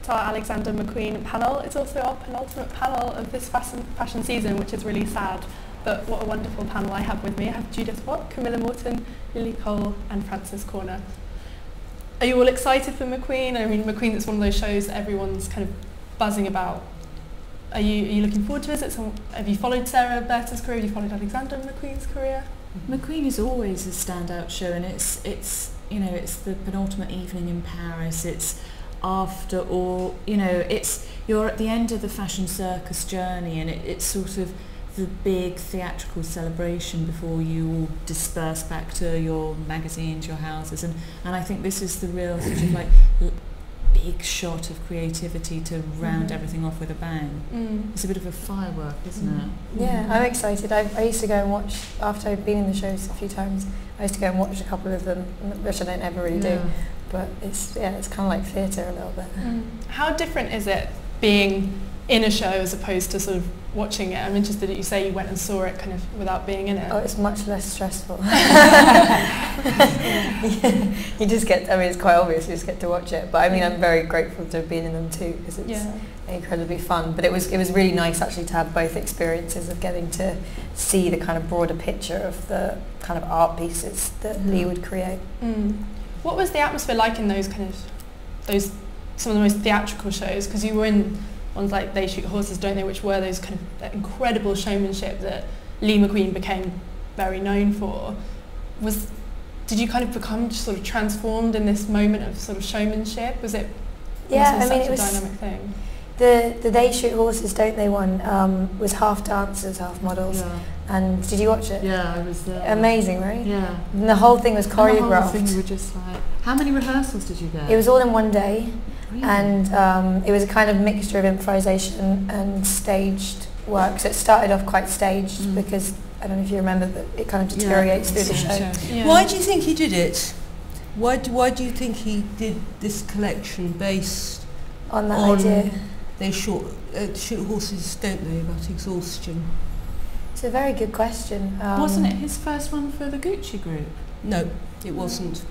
to our Alexander McQueen panel. It's also our penultimate panel of this fashion season, which is really sad. But what a wonderful panel I have with me. I have Judith Watt, Camilla Morton, Lily Cole and Frances Corner. Are you all excited for McQueen? I mean, McQueen is one of those shows that everyone's kind of buzzing about. Are you looking forward to it? Have you followed Sarah Berta's career? Have you followed Alexander McQueen's career? McQueen is always a standout show, and it's you know, it's the penultimate evening in Paris. It's after all, you know, you're at the end of the fashion circus journey, and it's sort of the big theatrical celebration before you all disperse back to your magazines, your houses, and I think this is the real sort of like big shot of creativity to round everything off with a bang. It's a bit of a firework, isn't it? Yeah, I'm excited. I used to go and watch, after I've been in the shows a few times, I used to go and watch a couple of them, which I don't ever really do, but it's kind of like theatre a little bit. How different is it being in a show as opposed to sort of watching it? I'm interested that you say you went and saw it kind of without being in it. Oh, it's much less stressful. You just get, I mean, it's quite obvious, you just get to watch it. But I mean, I'm very grateful to have been in them too, because it's incredibly fun. But it was really nice actually to have both experiences of getting to see the kind of broader picture of the kind of art pieces that Lee would create. What was the atmosphere like in those kind of, some of the most theatrical shows? Because you were in ones like They Shoot Horses, Don't They, which were those kind of that incredible showmanship that Lee McQueen became very known for. Did you kind of become sort of transformed in this moment of sort of showmanship? Was it such a dynamic thing? The They Shoot Horses, Don't They one was half dancers, half models. Yeah. And did you watch it? Yeah, I was there. Amazing, right? Yeah. And the whole thing was choreographed. And the whole thing you were just like, how many rehearsals did you get? It was all in one day. Really? And it was a kind of mixture of improvisation and staged work. So it started off quite staged because, I don't know if you remember, but it kind of deteriorates through the show. Yeah. Why do you think he did it? Why do you think he did this collection based on that idea? They shoot horses, don't they, about exhaustion? It's a very good question. Wasn't it his first one for the Gucci group? No, it wasn't.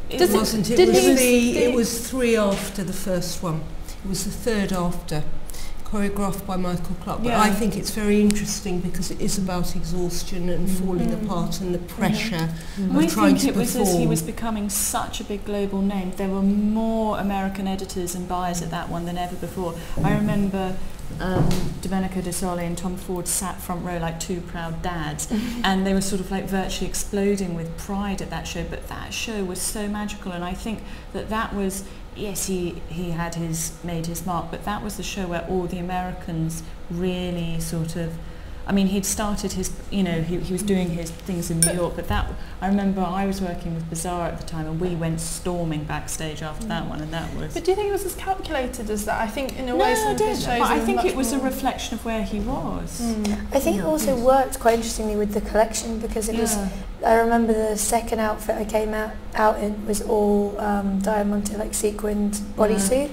It was 3 after the first one. It was the 3rd after, choreographed by Michael Clark. But I think it's very interesting because it is about exhaustion and falling apart and the pressure of trying to perform. I think it was as he was becoming such a big global name. There were more American editors and buyers at that one than ever before. I remember Domenico De Sole and Tom Ford sat front row like two proud dads, and they were sort of like virtually exploding with pride at that show. But that show was so magical, and I think that was, yes, he had made his mark, but that was the show where all the Americans really sort of, I mean, he'd started his, you know, he was doing his things in New York, but I remember I was working with Bazaar at the time, and we went storming backstage after that one, and that was... But do you think it was as calculated as that? I think in a way some of his shows... But I think it was a reflection of where he was. I think it also worked quite interestingly with the collection, because it was... I remember the second outfit I came out in was all diamante, like sequined bodysuit,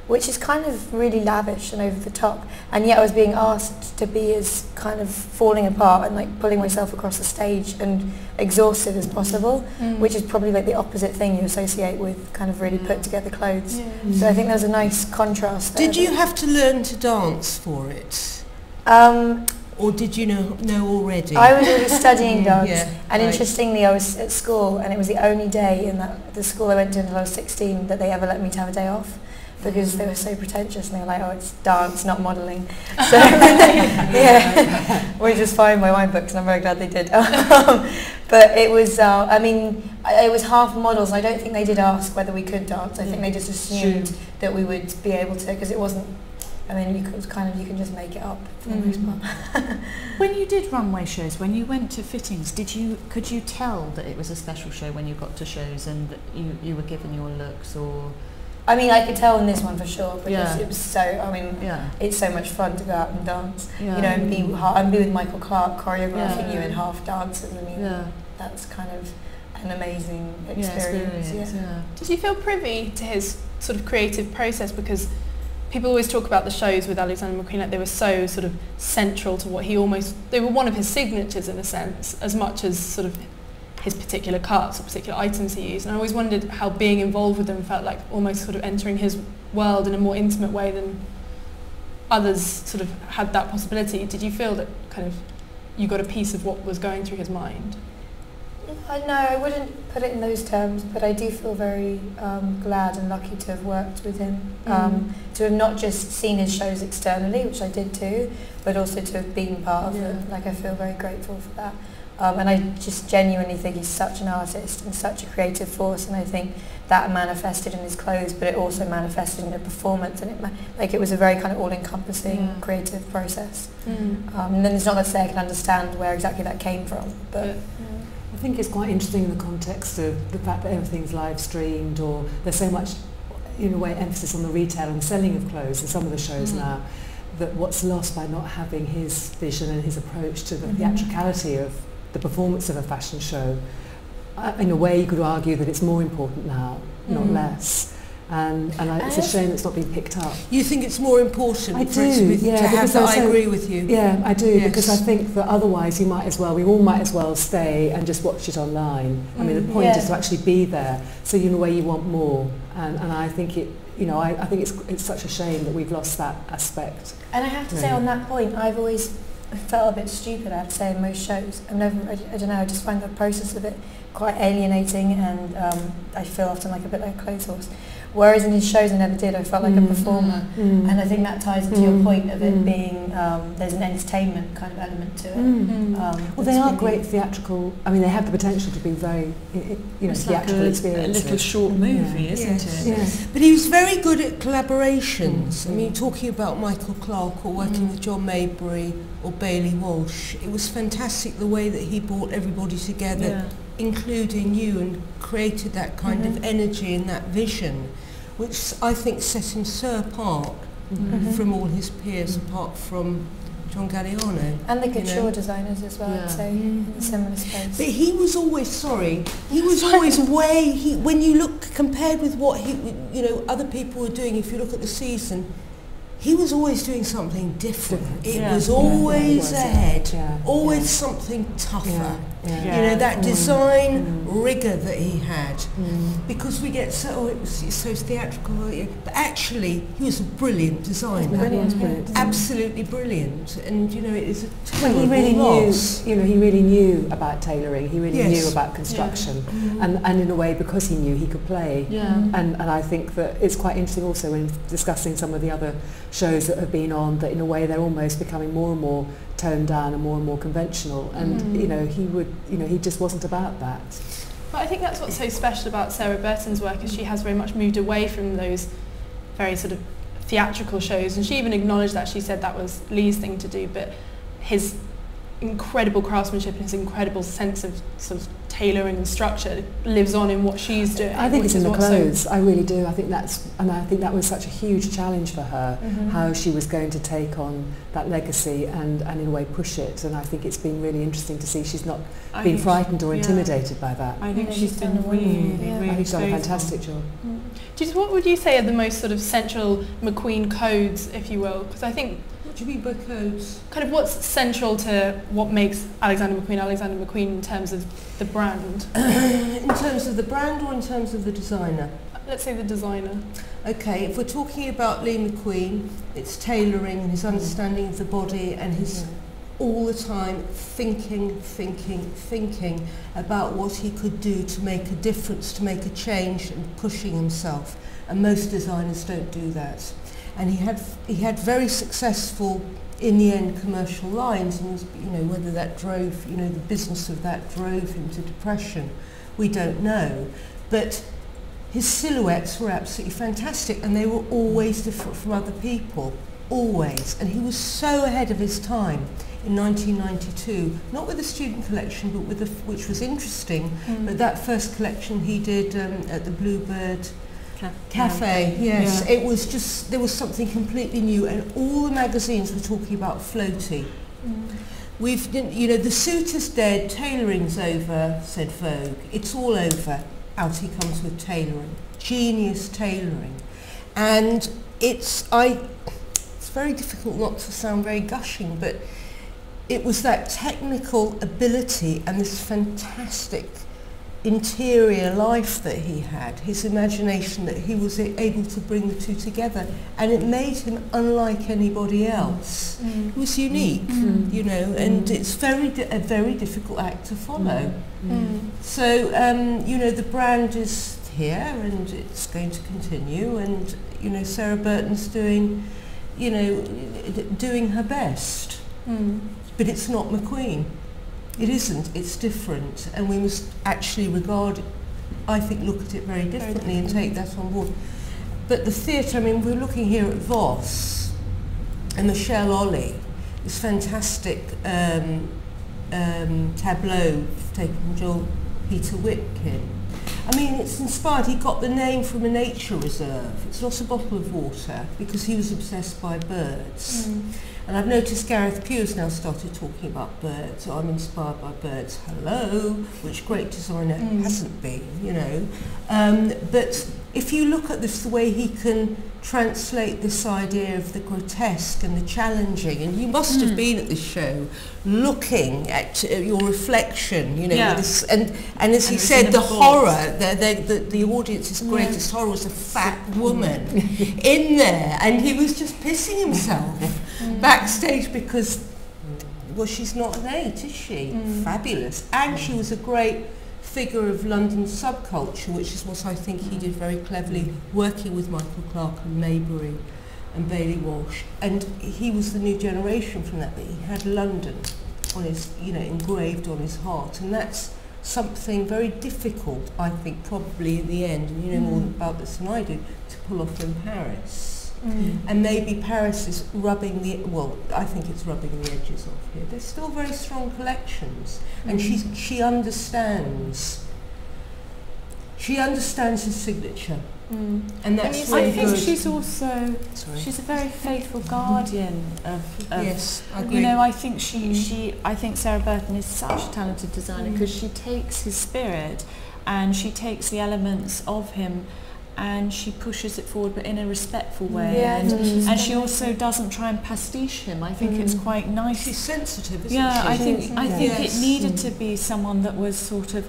which is kind of really lavish and over the top, and yet I was being asked to be as kind of falling apart and like pulling myself across the stage and exhausted as possible, which is probably like the opposite thing you associate with kind of really put together clothes. So I think there's a nice contrast there. Did you have to learn to dance for it? Or did you know already? I was already studying dance, and interestingly I was at school, and it was the only day in the school I went to until I was 16 that they ever let me to have a day off, because they were so pretentious and they were like, oh, it's dance, not modelling. So, which is fine by my books, and I'm very glad they did. But it was, I mean, it was half models. I don't think they did ask whether we could dance. I think they just assumed that we would be able to, because it wasn't, I mean, you can just make it up for the most part. When you did runway shows, when you went to fittings, could you tell that it was a special show when you got to shows and that you were given your looks, or? I mean, I could tell in this one for sure, because it was so, I mean, it's so much fun to go out and dance, you know, and be with Michael Clark choreographing you in half dances. I mean, that's kind of an amazing experience. Did you feel privy to his sort of creative process? Because people always talk about the shows with Alexander McQueen like they were so sort of central to what they were one of his signatures in a sense, as much as sort of his particular cuts or particular items he used. And I always wondered how being involved with them felt like almost sort of entering his world in a more intimate way than others sort of had that possibility. Did you feel that kind of you got a piece of what was going through his mind? No, I wouldn't put it in those terms, but I do feel very glad and lucky to have worked with him, to have not just seen his shows externally, which I did too, but also to have been part of them. Like, I feel very grateful for that. And I just genuinely think he's such an artist and such a creative force, and I think that manifested in his clothes, but it also manifested in the performance, and it was a very kind of all-encompassing creative process. And then it's not to say I can understand where exactly that came from, but I think it's quite interesting in the context of the fact that everything's live streamed, or there's so much, in a way, emphasis on the retail and selling of clothes in some of the shows now, that what's lost by not having his vision and his approach to the theatricality of the performance of a fashion show. In a way, you could argue that it's more important now, not less. And it's a shame it's not being picked up. You think it's more important I for it to, do, to have that? I agree with you. Yeah, I do, because I think that otherwise we all might as well stay and just watch it online. I mean, the point is to actually be there, so in a way you want more. And I think it, I think it's such a shame that we've lost that aspect. And I have to say, on that point, I've always felt a bit stupid, I have to say, in most shows. I don't know, I just find the process of it quite alienating, and I feel often like a bit like a clothes horse. Whereas in his shows I never did, I felt like a performer. And I think that ties into your point of it being, there's an entertainment kind of element to it. Well, they are great theatrical, I mean, they have the potential to be very, theatrical like experiences. A little short movie, isn't it? Yes. But he was very good at collaborations. I mean, talking about Michael Clarke or working with John Maybury or Bailey Walsh, it was fantastic the way that he brought everybody together, including you, and created that kind of energy and that vision, which I think set him so apart from all his peers, apart from John Galliano. And the couture designers as well, I'd say, in a similar space. But he was always, always way, when you look, compared with what other people were doing, if you look at the season, he was always doing something different. It was always ahead, always something tougher. That design rigour that he had. Because we get it's so theatrical, but actually he was a brilliant designer. Absolutely brilliant. And it is a terrible loss. He really knew about tailoring. He really knew about construction, and in a way, because he knew, he could play. And I think that it's quite interesting also when discussing some of the other shows that have been on, that in a way they're almost becoming more and more toned down and more conventional, and he just wasn't about that. But I think that's what's so special about Sarah Burton's work, is she has very much moved away from those very sort of theatrical shows, and she even acknowledged that. She said that was Lee's thing to do, but his incredible craftsmanship and his incredible sense of sort of tailoring and structure lives on in what she's doing. I think it's in the clothes. I really do. I think that was such a huge challenge for her, how she was going to take on that legacy and in a way push it. And I think it's been really interesting to see she's not been frightened or intimidated by that. I think she's done really I think she's done a fantastic job. Judith, what would you say are the most sort of central McQueen codes, if you will? Because I think, what do you mean by codes? Kind of what's central to what makes Alexander McQueen in terms of the brand? In terms of the brand or in terms of the designer? Let's say the designer. Okay, if we're talking about Lee McQueen, it's tailoring and his understanding of the body and his all the time thinking about what he could do to make a difference, to make a change, and pushing himself. And most designers don't do that. And he had very successful, in the end, commercial lines, and whether that drove, the business of that drove him to depression, we don't know. But his silhouettes were absolutely fantastic, and they were always different from other people, always. And he was so ahead of his time in 1992, not with the student collection, but with which was interesting. But that first collection he did at the Bluebird Cafe, it was just, there was something completely new, and all the magazines were talking about floaty. The suit is dead, tailoring's over, said Vogue. It's all over. Out he comes with tailoring, genius tailoring, and it's very difficult not to sound very gushing, but it was that technical ability and this fantastic interior life that he had, his imagination, that he was able to bring the two together, and it made him unlike anybody else. He was unique, you know, and it's a very difficult act to follow. So, you know, the brand is here and it's going to continue, and, you know, Sarah Burton's doing, you know, doing her best. But it's not McQueen. It isn't, it's different, and we must actually look at it very differently and take that on board. But the theatre, I mean, we're looking here at Voss and Michelle Ollie, this fantastic tableau taken from Joel Peter Whitkin. I mean, it's inspired. He got the name from a nature reserve. It's not a bottle of water, because he was obsessed by birds. And I've noticed Gareth Pugh has now started talking about birds. I'm inspired by birds. Hello, which great designer hasn't been, you know. But if you look at this, the way he can translate this idea of the grotesque and the challenging, and you must have been at this show looking at your reflection, you know, with this, and as he said, the horror, the audience's greatest horror was a fat woman in there, and he was just pissing himself backstage because, well, she's not an 8, is she? Fabulous. And she was a great figure of London subculture, which is what I think he did very cleverly, working with Michael Clarke and Maybury and Bailey Walsh. And he was the new generation from that, but he had London on his, you know, engraved on his heart. And that's something very difficult, I think, probably in the end, and you know more about this than I do, to pull off in Paris. And maybe Paris is rubbing I think it's rubbing the edges off here. There's still very strong collections, and she understands his signature, and that's really good. I think she's also she's a very faithful guardian of yes, I agree. You know, I think I think Sarah Burton is such a talented designer, because she takes his spirit and she takes the elements of him and she pushes it forward, but in a respectful way, and she also doesn't try and pastiche him. I think it's quite nice. She's sensitive, isn't she? I think it needed to be someone that was sort of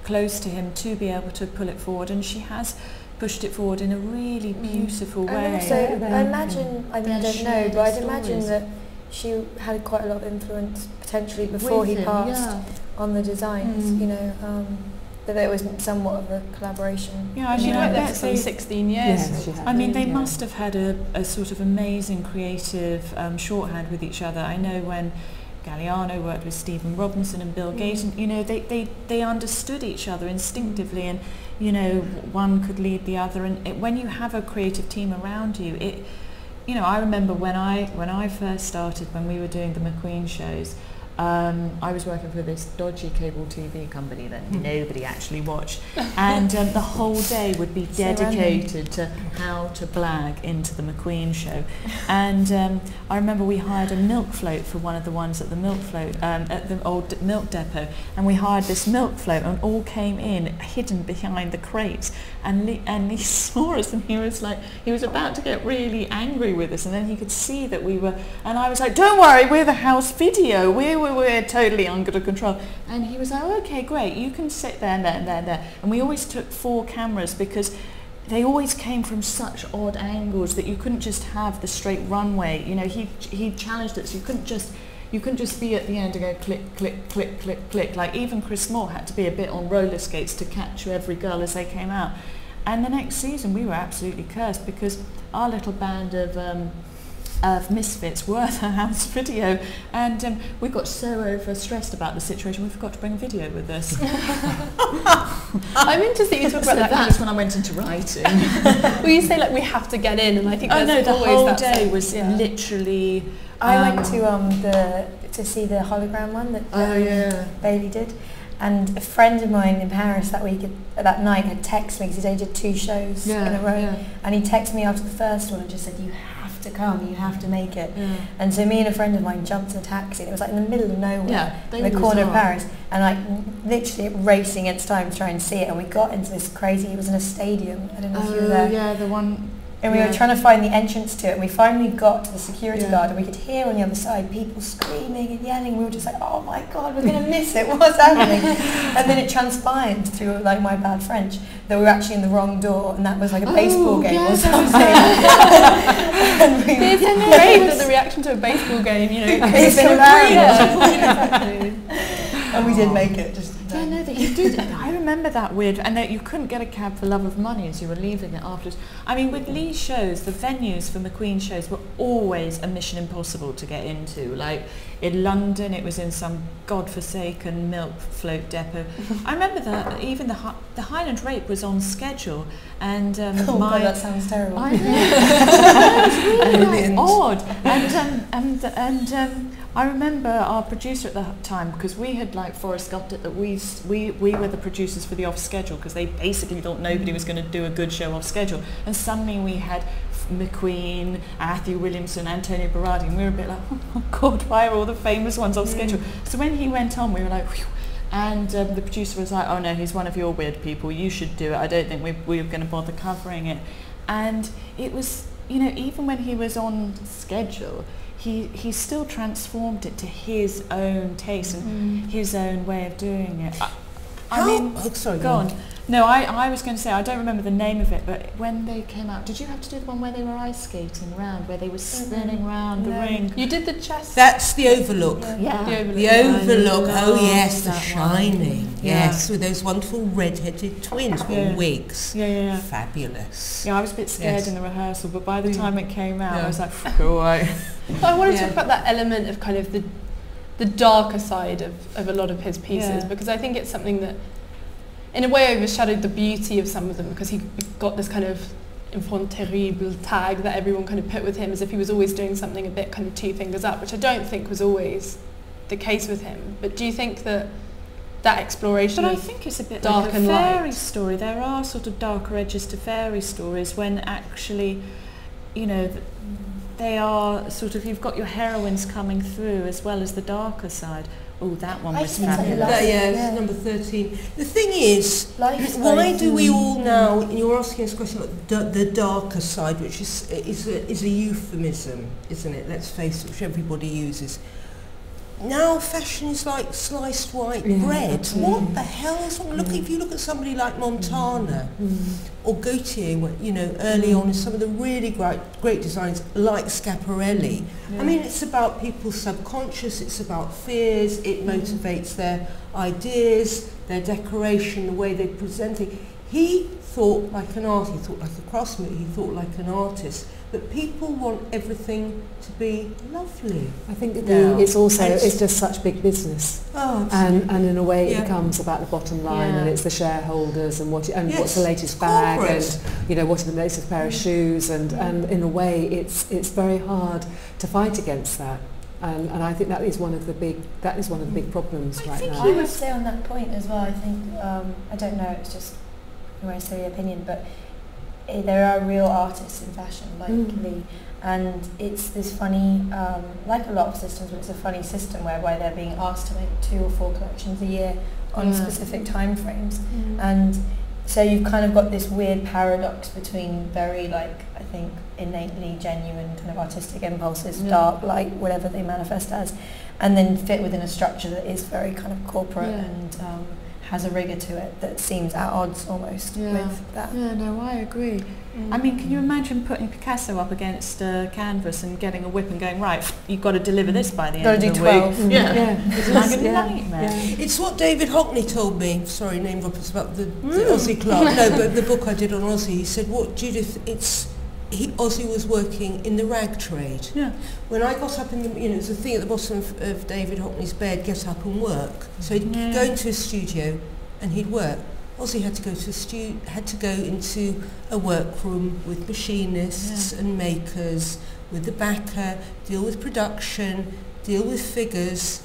close to him to be able to pull it forward, and she has pushed it forward in a really beautiful way. And also, I imagine, I mean, I don't know, but I'd imagine that she had quite a lot of influence potentially before he passed on the designs, you know. That there was somewhat of a collaboration. Yeah, she worked there for 16 years. Yes, I mean, they must have had a sort of amazing creative shorthand with each other. I know when Galliano worked with Stephen Robinson and Bill Gates, and, you know, they understood each other instinctively, and, you know, one could lead the other. And when you have a creative team around you, you know, I remember when I first started, when we were doing the McQueen shows, I was working for this dodgy cable TV company that nobody actually watched, and the whole day would be dedicated to how to blag into the McQueen show. And I remember we hired a milk float for one of the ones at the milk float at the old milk depot, and we hired this milk float and all came in hidden behind the crates, and he saw us, and he was about to get really angry with us, and then he could see that we were, and I was like, don't worry, we're the house video, we're totally under control. And he was like, oh, okay, great, you can sit there and there and there and there. And we always took 4 cameras, because they always came from such odd angles that you couldn't just have the straight runway. You know, he challenged it, so you couldn't just be at the end and go click, click, click, click, click. Like, even Chris Moore had to be a bit on roller skates to capture every girl as they came out. And the next season we were absolutely cursed, because our little band of misfits were the house video, and we got so overstressed about the situation we forgot to bring video with us. I'm interested you talk about that. That's when I went into writing. Well, you say like we have to get in, and I think the whole day was literally. I went to see the hologram one that Bailey did. And a friend of mine in Paris that night had texted me, because he did 2 shows in a row, and he texted me after the first one and just said, you have to come, you have to make it. And so me and a friend of mine jumped in a taxi, and it was like in the middle of nowhere, in the corner of Paris, and like literally racing against time to try and see it, and we got into this crazy, it was in a stadium, I don't know if you were there. Yeah, the one. And we were trying to find the entrance to it, and we finally got to the security guard, and we could hear on the other side people screaming and yelling. We were just like, oh my God, we're going to miss it, what's happening? And then it transpired through like my bad French that we were actually in the wrong door, and that was like a baseball game or something. It's great that the reaction to a baseball game, you know, it's and we did make it. Yeah, no, that you did. I remember that weird, and that you couldn't get a cab for love of money as you were leaving it afterwards. I mean, with Lee's shows, the venues for McQueen shows were always a mission impossible to get into. Like in London, it was in some godforsaken milk float depot. I remember that even the Highland Rape was on schedule, and God, that sounds terrible. I know. It was really odd, and I remember our producer at the time, because we had like Forrest Gumped it, that we were the producers for the off schedule, because they basically thought nobody was going to do a good show off schedule, and suddenly we had McQueen, Matthew Williamson, Antonio Berardi, and we were a bit like, oh God, why are all the famous ones off schedule? So when he went on, we were like, whew. And the producer was like, oh no, he's one of your weird people, you should do it, I don't think we were going to bother covering it. And it was, you know, even when he was on schedule, he still transformed it to his own taste and his own way of doing it. I mean, sorry, go on. No, I was going to say, I don't remember the name of it, but when they came out, did you have to do the one where they were ice skating round, where they were spinning round the ring? You did the chess. That's the Overlook. Yeah. The Overlook. Oh yes, The that Shining. one. Yes, with those wonderful red-headed twins with wigs. Yeah. Fabulous. Yeah, I was a bit scared in the rehearsal, but by the time it came out, I was like, all right. I want to talk about that element of kind of the darker side of a lot of his pieces, because I think it's something that in a way overshadowed the beauty of some of them, because he got this kind of enfant terrible tag that everyone kind of put with him, as if he was always doing something a bit kind of two fingers up, which I don't think was always the case with him. But do you think that exploration But I think it's a bit dark like a and fairy light story. There are sort of darker edges to fairy stories when actually, you know, they are sort of, you've got your heroines coming through as well as the darker side. Oh, that one was fabulous. It's number 13. The thing is, why do we all now, and you're asking us a question about the darker side, which is a euphemism, isn't it? Let's face it, which everybody uses. Now fashion is like sliced white bread. What the hell is wrong? Look, if you look at somebody like Montana or Gautier, you know, early on, some of the really great designers like Schiaparelli. I mean, it's about people's subconscious, it's about fears, it motivates their ideas, their decoration, the way they present it. He thought like an artist, he thought like a craftsman, he thought like an artist. But people want everything to be lovely. I think it's just such big business. And in a way it becomes about the bottom line, and it's the shareholders and what's the latest bag, and you know, what are the latest pair of shoes, and in a way it's very hard to fight against that. And I think that is one of the big problems right now. I would say on that point as well, I think I don't know, it's just when I say opinion, but there are real artists in fashion like Lee, and it's this funny, like a lot of systems, but it's a funny system whereby they're being asked to make 2 or 4 collections a year on specific time frames, and so you've kind of got this weird paradox between very, like, I think innately genuine kind of artistic impulses, dark, light, whatever they manifest as, and then fit within a structure that is very kind of corporate and has a rigour to it that seems at odds almost with that. Yeah, no, I agree. I mean, can you imagine putting Picasso up against a canvas and getting a whip and going, right, you've got to deliver this by the end of the 12. week? It's like a nightmare. It's what David Hockney told me. Sorry, name drop, it's about the Aussie Clark. No, but the book I did on Aussie, he said, what, Judith, Aussie was working in the rag trade. Yeah. When I got up in the, you know, there's a thing at the bottom of David Hockney's bed, get up and work. So he'd go into a studio and he'd work. Aussie had to go into a workroom with machinists and makers, with the backer, deal with production, deal with figures,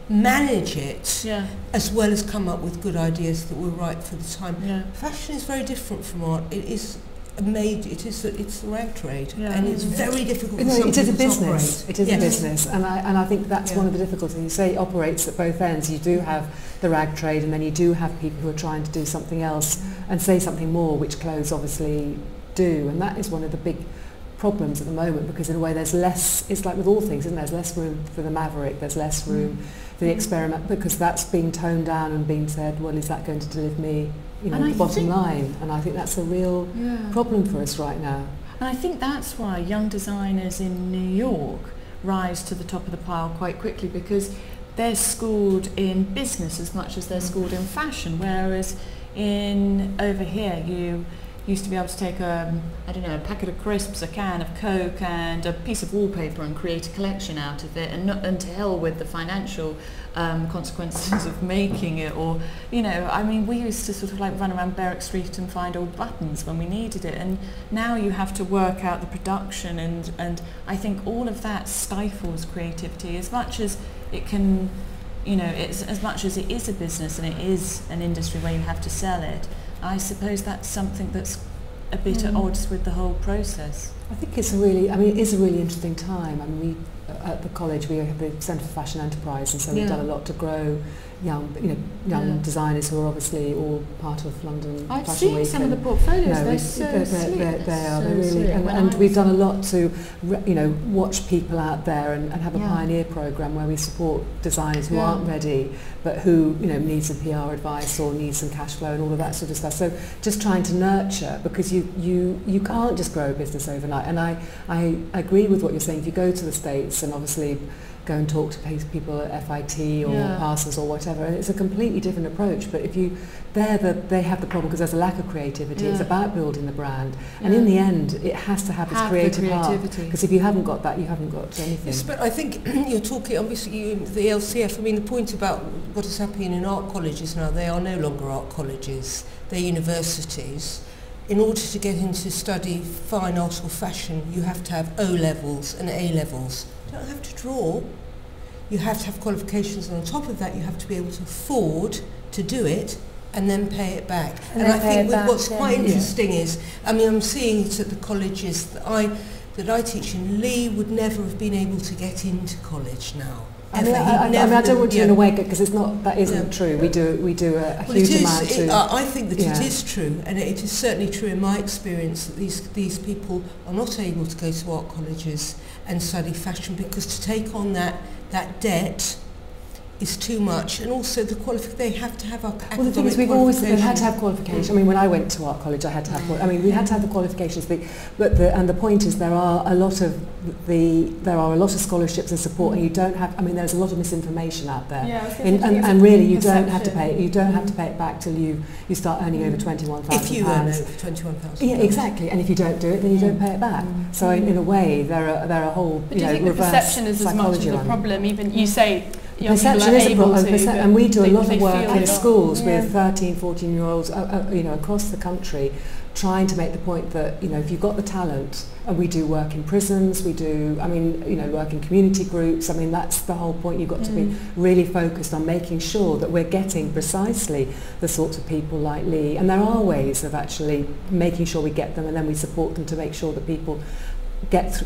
manage it, as well as come up with good ideas that were right for the time. Fashion is very different from art. It's the rag trade, and it's very difficult for some it is a people business. to operate. It is a business, and I think that's one of the difficulties. You say it operates at both ends. You do have the rag trade, and then you do have people who are trying to do something else and say something more, which clothes obviously do, and that is one of the big problems at the moment, because in a way there's less, it's like with all things, isn't there? There's less room for the maverick, there's less room for the experiment, because that's being toned down and being said, well, is that going to deliver me, you know, the bottom line? And I think that's a real problem for us right now. And I think that's why young designers in New York rise to the top of the pile quite quickly, because they're schooled in business as much as they're schooled in fashion, whereas over here you used to be able to take a packet of crisps, a can of Coke and a piece of wallpaper and create a collection out of it, and to hell with the financial consequences of making it. Or, you know, I mean, we used to sort of like run around Berwick Street and find old buttons when we needed it, and now you have to work out the production, and I think all of that stifles creativity as much as it can, you know, it's as much as it is a business and it is an industry where you have to sell it. I suppose that's something that's a bit at odds with the whole process. I think it's a really, I mean, it is a really interesting time. I mean, at the college we have the Centre for Fashion Enterprise, and so we've done a lot to grow young designers who are obviously all part of London I've Fashion seen Week. some of the portfolios. They're really, and we've done a lot to, you know, watch people out there and have a pioneer programme where we support designers who aren't ready, but who, you know, need some PR advice or need some cash flow and all of that sort of stuff. So just trying to nurture, because you can't just grow a business overnight. And I agree with what you're saying. If you go to the States and obviously go and talk to people at FIT or Parsons or whatever, and it's a completely different approach. But if you, they have the problem because there's a lack of creativity. It's about building the brand, and in the end it has to have its creative part, because if you haven't got that, you haven't got anything. Yes, but I think you're talking, obviously, the LCF, I mean, the point about what is happening in art colleges now, they are no longer art colleges, they're universities. In order to get into study fine art or fashion, you have to have O-levels and A-levels. You don't have to draw. You have to have qualifications, and on top of that you have to be able to afford to do it and then pay it back. And I think what's quite interesting is, I mean, I'm seeing it at the colleges that I teach in. Lee would never have been able to get into college now. I don't want to in a way, because it's not, that isn't true. We do a huge amount to... I think that it is true, and it is certainly true in my experience that these people are not able to go to art colleges and study fashion, because to take on that debt is too much, and also they have to have academic. Well, the thing is, we've had to have qualifications. I mean, when I went to art college, I had to have. We had to have the qualifications. But the point is, there are a lot of scholarships and support, and you don't have. I mean, there's a lot of misinformation out there, and really, you don't have to pay. You don't have to pay it back till you start earning over £21,000. If you earn over £21,000. Yeah, exactly. And if you don't do it, then you don't pay it back. So in a way, there are whole. But do you think the perception is as much as a problem? Even you say. Perception is a problem, and we do a lot of work in schools with 13, 14-year-olds, across the country, trying to make the point that, you know, if you've got the talent, and we do work in prisons, we do, work in community groups. I mean, that's the whole point. You've got to be really focused on making sure that we're getting precisely the sorts of people like Lee, and there are ways of actually making sure we get them, and then we support them to make sure that people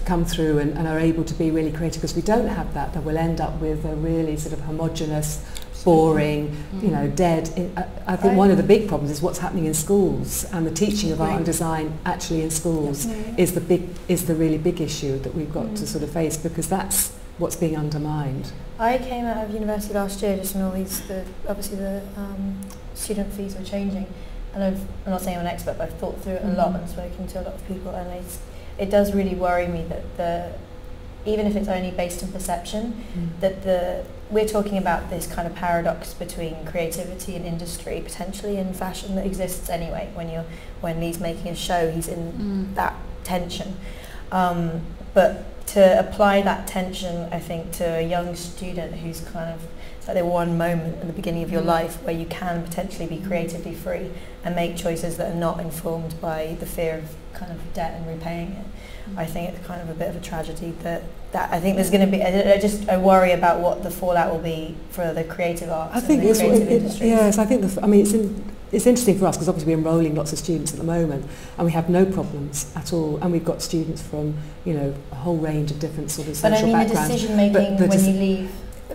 come through and are able to be really creative, because we don't have that, then we'll end up with a really sort of homogenous, boring, dead. I think one of the big problems is what's happening in schools, and the teaching of art and design actually in schools is the really big issue that we've got to sort of face, because that's what's being undermined. I came out of university last year just when all these, obviously the student fees were changing, and I'm not saying I'm an expert, but I've thought through it a lot and spoken to a lot of people, and it does really worry me that even if it's only based on perception, that we're talking about this kind of paradox between creativity and industry, potentially in fashion, that exists anyway. When Lee's making a show, he's in that tension. But to apply that tension, I think, to a young student who's kind of, it's like the one moment in the beginning of your life where you can potentially be creatively free and make choices that are not informed by the fear of kind of debt and repaying it. I think it's kind of a bit of a tragedy that I think there's going to be. I worry about what the fallout will be for the creative arts. I think yes. I think it's interesting for us, because obviously we're enrolling lots of students at the moment, and we have no problems at all, and we've got students from a whole range of different sort of social backgrounds. But I mean the decision making when you leave,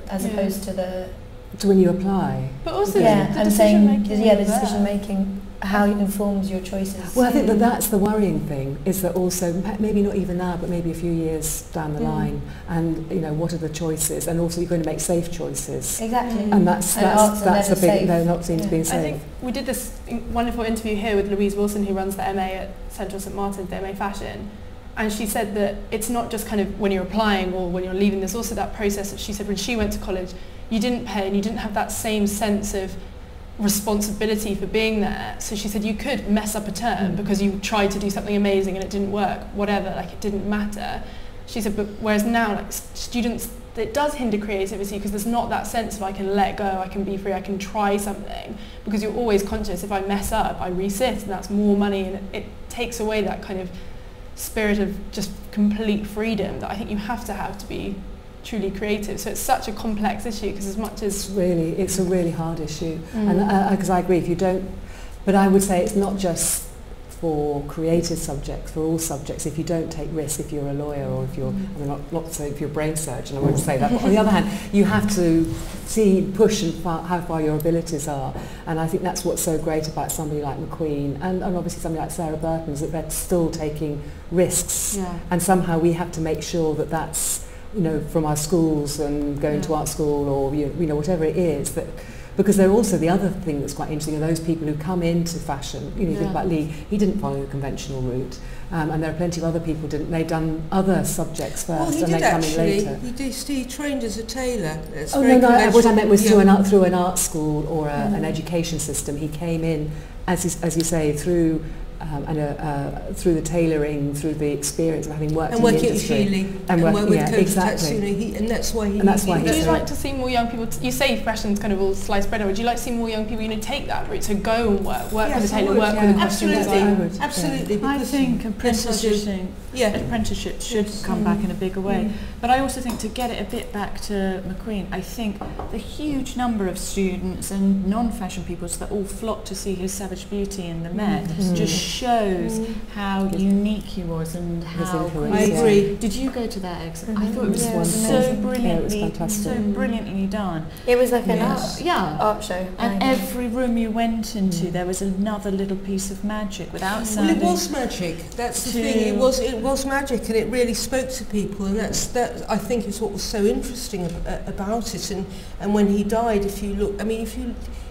as opposed to when you apply. But also I'm saying the decision making. how it informs your choices. Well, I think that's the worrying thing, is that also, maybe not even now, but maybe a few years down the line, and what are the choices, and also you're going to make safe choices. Exactly. And that's a big, they're not seen to being safe. I think we did this wonderful interview here with Louise Wilson, who runs the MA at Central St Martin's, the MA Fashion, and she said that it's not just kind of when you're applying or when you're leaving, there's also that process that she said when she went to college, you didn't pay and you didn't have that same sense of responsibility for being there. So she said you could mess up a term because you tried to do something amazing and it didn't work, whatever, like it didn't matter. She said, but whereas now, like students, it does hinder creativity because there's not that sense of I can let go, I can be free, I can try something, because you're always conscious if I mess up, I resit, and that's more money, and it takes away that kind of spirit of just complete freedom that I think you have to be truly creative. So it's such a complex issue, because as much as it's a really hard issue, and because I agree, if you don't, but I would say it's not just for creative subjects, for all subjects. If you don't take risks, if you're a lawyer or if you're, I mean, not say if you're a brain surgeon, I wouldn't say that, but on the other hand, you have to push how far your abilities are, and I think that's what's so great about somebody like McQueen, and obviously somebody like Sarah Burton, is that they're still taking risks, and somehow we have to make sure that that's, from our schools and going to art school or whatever it is, that because they're also, the other thing that's quite interesting are those people who come into fashion. You think about Lee, he didn't follow the conventional route, and there are plenty of other people they've done other subjects first and they come in later. He trained as a tailor. What I meant was through an art school or an education system. He came in, as you say, through through the tailoring, through the experience of having worked in the industry. And work with exactly. and that's why he... Would you like to see more young people, you say fashion's kind of all sliced bread, would you like to see more young people take that route, so go and work with a tailor, work with a costume designer? Absolutely. I think apprenticeships should come back in a bigger way. But I also think, to get it a bit back to McQueen, I think the huge number of students and non-fashion people that all flocked to see his Savage Beauty in the Met just shows how unique he was and how... I agree. Did you go to that exhibit? I thought it was so brilliantly done. It was like an art show. And every room you went into, there was another little piece of magic without sounding... Well, it was magic. That's the thing. It was magic, and it really spoke to people, and that I think is what was so interesting about it. And when he died, if you look,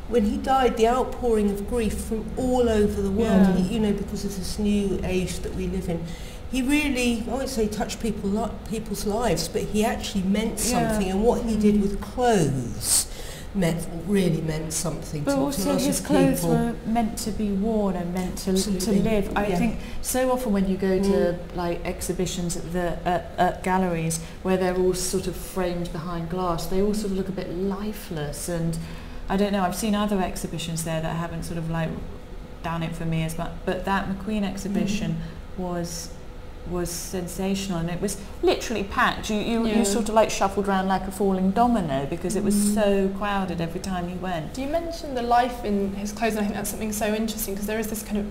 when he died, the outpouring of grief from all over the world, because of this new age that we live in, he really, I won't say touched people's lives, but he actually meant something, and what he did with clothes really meant something but to also his clothes were meant to be worn and meant to live. I think so often when you go to exhibitions at galleries where they're all sort of framed behind glass, they all sort of look a bit lifeless, and I don't know, I've seen other exhibitions there that haven't sort of done it for me as much, but that McQueen exhibition was sensational, and it was literally packed. You sort of shuffled around like a falling domino because it was so crowded every time you went. You mentioned the life in his clothes, and I think that's something so interesting, because there is this kind of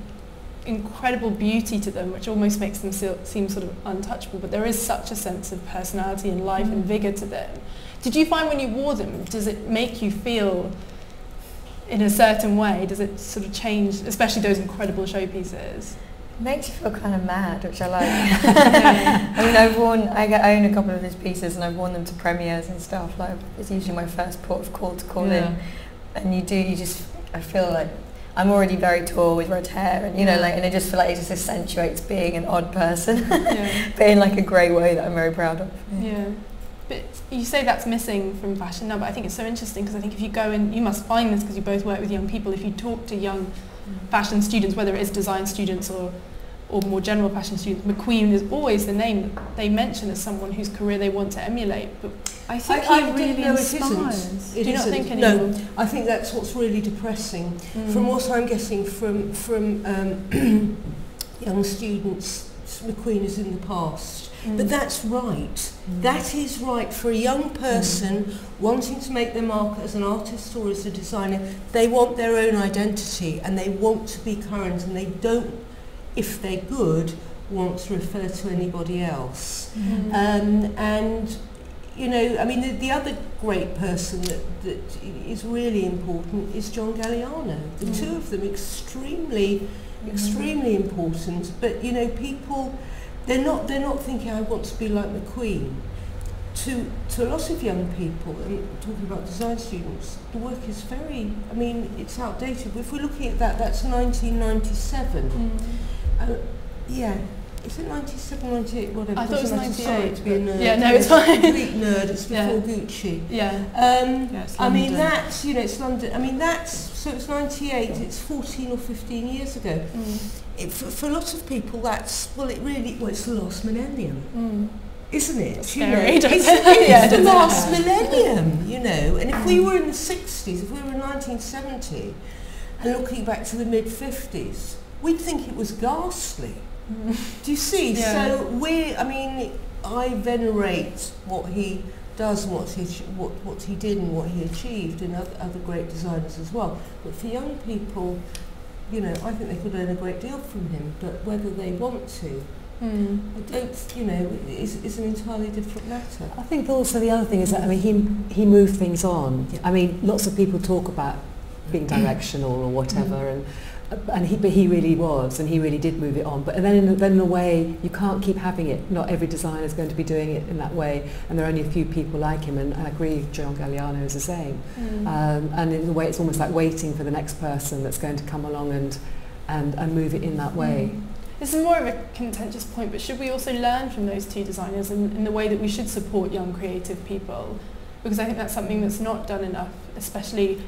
incredible beauty to them which almost makes them seem sort of untouchable, but there is such a sense of personality and life and vigour to them. Did you find when you wore them, does it make you feel in a certain way? Does it sort of change, especially those incredible showpieces? It makes you feel kind of mad, which I like. I own a couple of his pieces, and I've worn them to premieres and stuff. It's usually my first port of call to call in, and I feel like I'm already very tall with red hair, and and I just feel like it just accentuates being an odd person, but in a grey way that I'm very proud of. But you say that's missing from fashion now, but I think it's so interesting, because I think if you go in, you must find this because you both work with young people, if you talk to young fashion students, whether it is design students or more general fashion students, McQueen is always the name that they mention as someone whose career they want to emulate. But I think he really inspires. Do you not think anymore? No, I think that's what's really depressing. From what I'm getting from young students, McQueen is in the past. But that's right. That is right for a young person wanting to make their mark as an artist or as a designer. They want their own identity, and they want to be current, and they don't, if they're good, want to refer to anybody else. And you know, I mean, the other great person that is really important is John Galliano. The two of them extremely important. But you know, people, they're not thinking, I want to be like McQueen. To a lot of young people, and talking about design students, the work is very, I mean, it's outdated. If we're looking at that, that's 1997. Yeah. Is it 97, 98, whatever? I thought it was 98. Sorry to be a nerd. Yeah, no, it's fine. Complete nerd. It's before Gucci. Yeah. I mean, that's, you know, it's London. I mean, that's, so it's 98. It's 14 or 15 years ago. For a lot of people, that's, well, it's the last millennium. Isn't it? It's you scary, know, it's the last millennium, you know. And if we were in the 60s, if we were in 1970, and looking back to the mid-50s, we'd think it was ghastly. Do you see? Yeah. So I mean, I venerate what he does and what he did and what he achieved, and other great designers as well. But for young people, you know, I think they could learn a great deal from him. But whether they want to, I don't, you know, is an entirely different matter. I think also the other thing is that, I mean, he moved things on. I mean, lots of people talk about being directional or whatever, but he really was, and he really did move it on. But then in a way, you can't keep having it. Not every designer is going to be doing it in that way, and there are only a few people like him. And I agree, John Galliano is the same. And in a way, it's almost like waiting for the next person that's going to come along and move it in that way. This is more of a contentious point, but should we also learn from those two designers in the way that we should support young creative people? Because I think that's something that's not done enough, especially,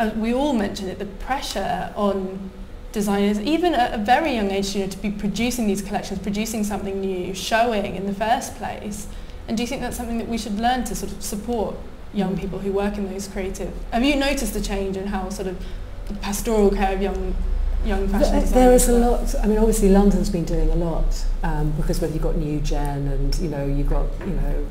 as we all mentioned it, the pressure on designers, even at a very young age, you know, to be producing these collections, producing something new, showing in the first place. And do you think that's something that we should learn to sort of support young people who work in those creative? Have you noticed a change in how sort of the pastoral care of young fashion designers? There is a lot. I mean, obviously London's been doing a lot, because whether you've got New Gen and, you know, you've got, you know,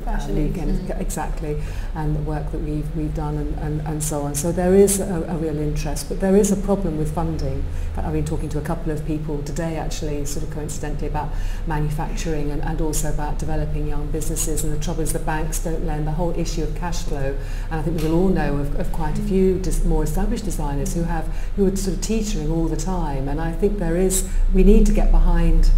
exactly, and the work that we've done and so on. So there is a real interest, but there is a problem with funding. I've been talking to a couple of people today, actually, sort of coincidentally, about manufacturing and also about developing young businesses. And the trouble is the banks don't lend. The whole issue of cash flow, and I think we will all know of quite a few more established designers who are sort of teetering all the time. And I think we need to get behind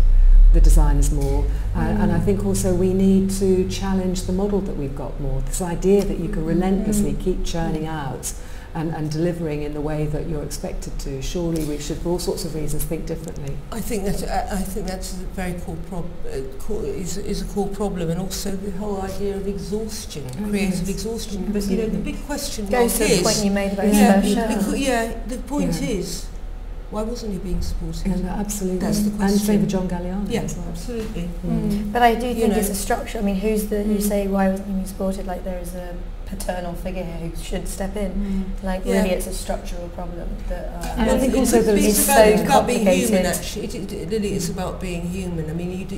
the designers more, and I think also we need to challenge the model that we've got more. This idea that you can relentlessly keep churning out and delivering in the way that you're expected to. Surely we should, for all sorts of reasons, think differently. I think that's a very core problem, and also the whole idea of exhaustion, creative exhaustion. But you know, the big question goes to the point you made about the point is, why wasn't he being supported? No, absolutely. That's the question. And same for John Galliano. Yeah, as well. absolutely. But I do think it's a structure. I mean, you say why wasn't he being supported? Like, there is a paternal figure here who should step in. Like, really, it's a structural problem that. And I think also it's so about being complicated. human. Actually, it really is about being human. I mean,